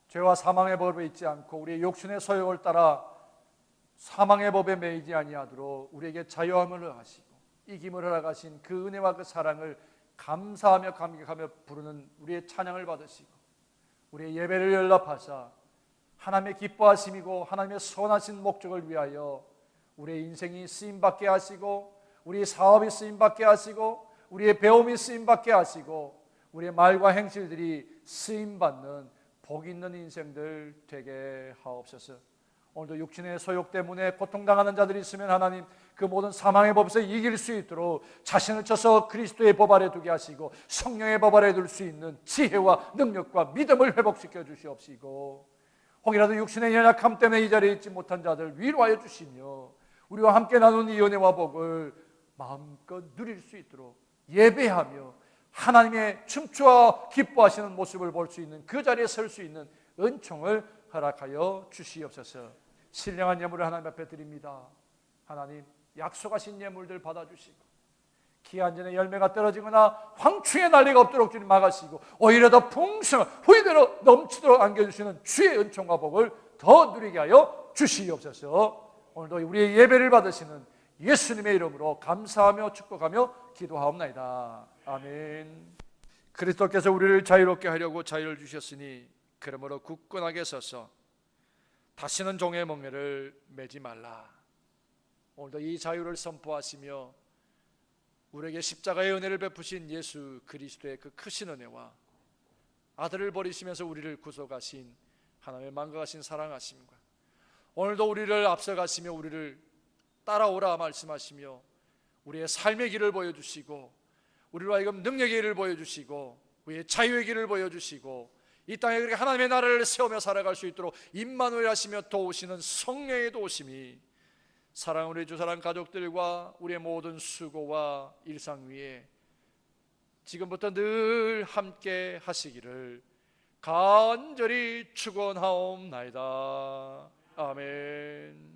죄와 사망의 법에 있지 않고 우리의 욕심의 소욕을 따라 사망의 법에 매이지 아니하도록 우리에게 자유함을 하시고 이김을 허락하신 그 은혜와 그 사랑을 감사하며 감격하며 부르는 우리의 찬양을 받으시고 우리의 예배를 연락하사 하나님의 기뻐하심이고 하나님의 선하신 목적을 위하여 우리의 인생이 쓰임받게 하시고 우리의 사업이 쓰임받게 하시고 우리의 배움이 쓰임받게 하시고 우리의 말과 행실들이 쓰임받는 복 있는 인생들 되게 하옵소서. 오늘도 육신의 소욕 때문에 고통당하는 자들이 있으면 하나님 그 모든 사망의 법에서 이길 수 있도록 자신을 쳐서 그리스도의 법 아래 두게 하시고 성령의 법 아래 둘 수 있는 지혜와 능력과 믿음을 회복시켜 주시옵시고 혹이라도 육신의 연약함 때문에 이 자리에 있지 못한 자들 위로하여 주시며 우리와 함께 나눈 이 은혜와 복을 마음껏 누릴 수 있도록 예배하며 하나님의 춤추어 기뻐하시는 모습을 볼 수 있는 그 자리에 설 수 있는 은총을 허락하여 주시옵소서. 신령한 예물을 하나님 앞에 드립니다. 하나님 약속하신 예물들 받아주시고 기한 전에 열매가 떨어지거나 황충의 난리가 없도록 주님 막으시고 오히려 더 풍성한 후이대로 넘치도록 안겨주시는 주의 은총과 복을 더 누리게 하여 주시옵소서. 오늘도 우리의 예배를 받으시는 예수님의 이름으로 감사하며 축복하며 기도하옵나이다. 아멘. 그리스도께서 우리를 자유롭게 하려고 자유를 주셨으니 그러므로 굳건하게 서서 다시는 종의 멍에를 매지 말라. 오늘도 이 자유를 선포하시며 우리에게 십자가의 은혜를 베푸신 예수 그리스도의 그 크신 은혜와 아들을 버리시면서 우리를 구속하신 하나님의 만각하신 사랑하심과 오늘도 우리를 앞서가시며 우리를 따라오라 말씀하시며 우리의 삶의 길을 보여주시고 우리로 하여금 능력의 길을 보여주시고 우리의 자유의 길을 보여주시고 이 땅에 그렇게 하나님의 나라를 세우며 살아갈 수 있도록 임마누엘 하시며 도우시는 성령의 도우심이 사랑하는 우리 주사랑 가족들과 우리의 모든 수고와 일상 위에 지금부터 늘 함께 하시기를 간절히 축원하옵나이다. 아멘.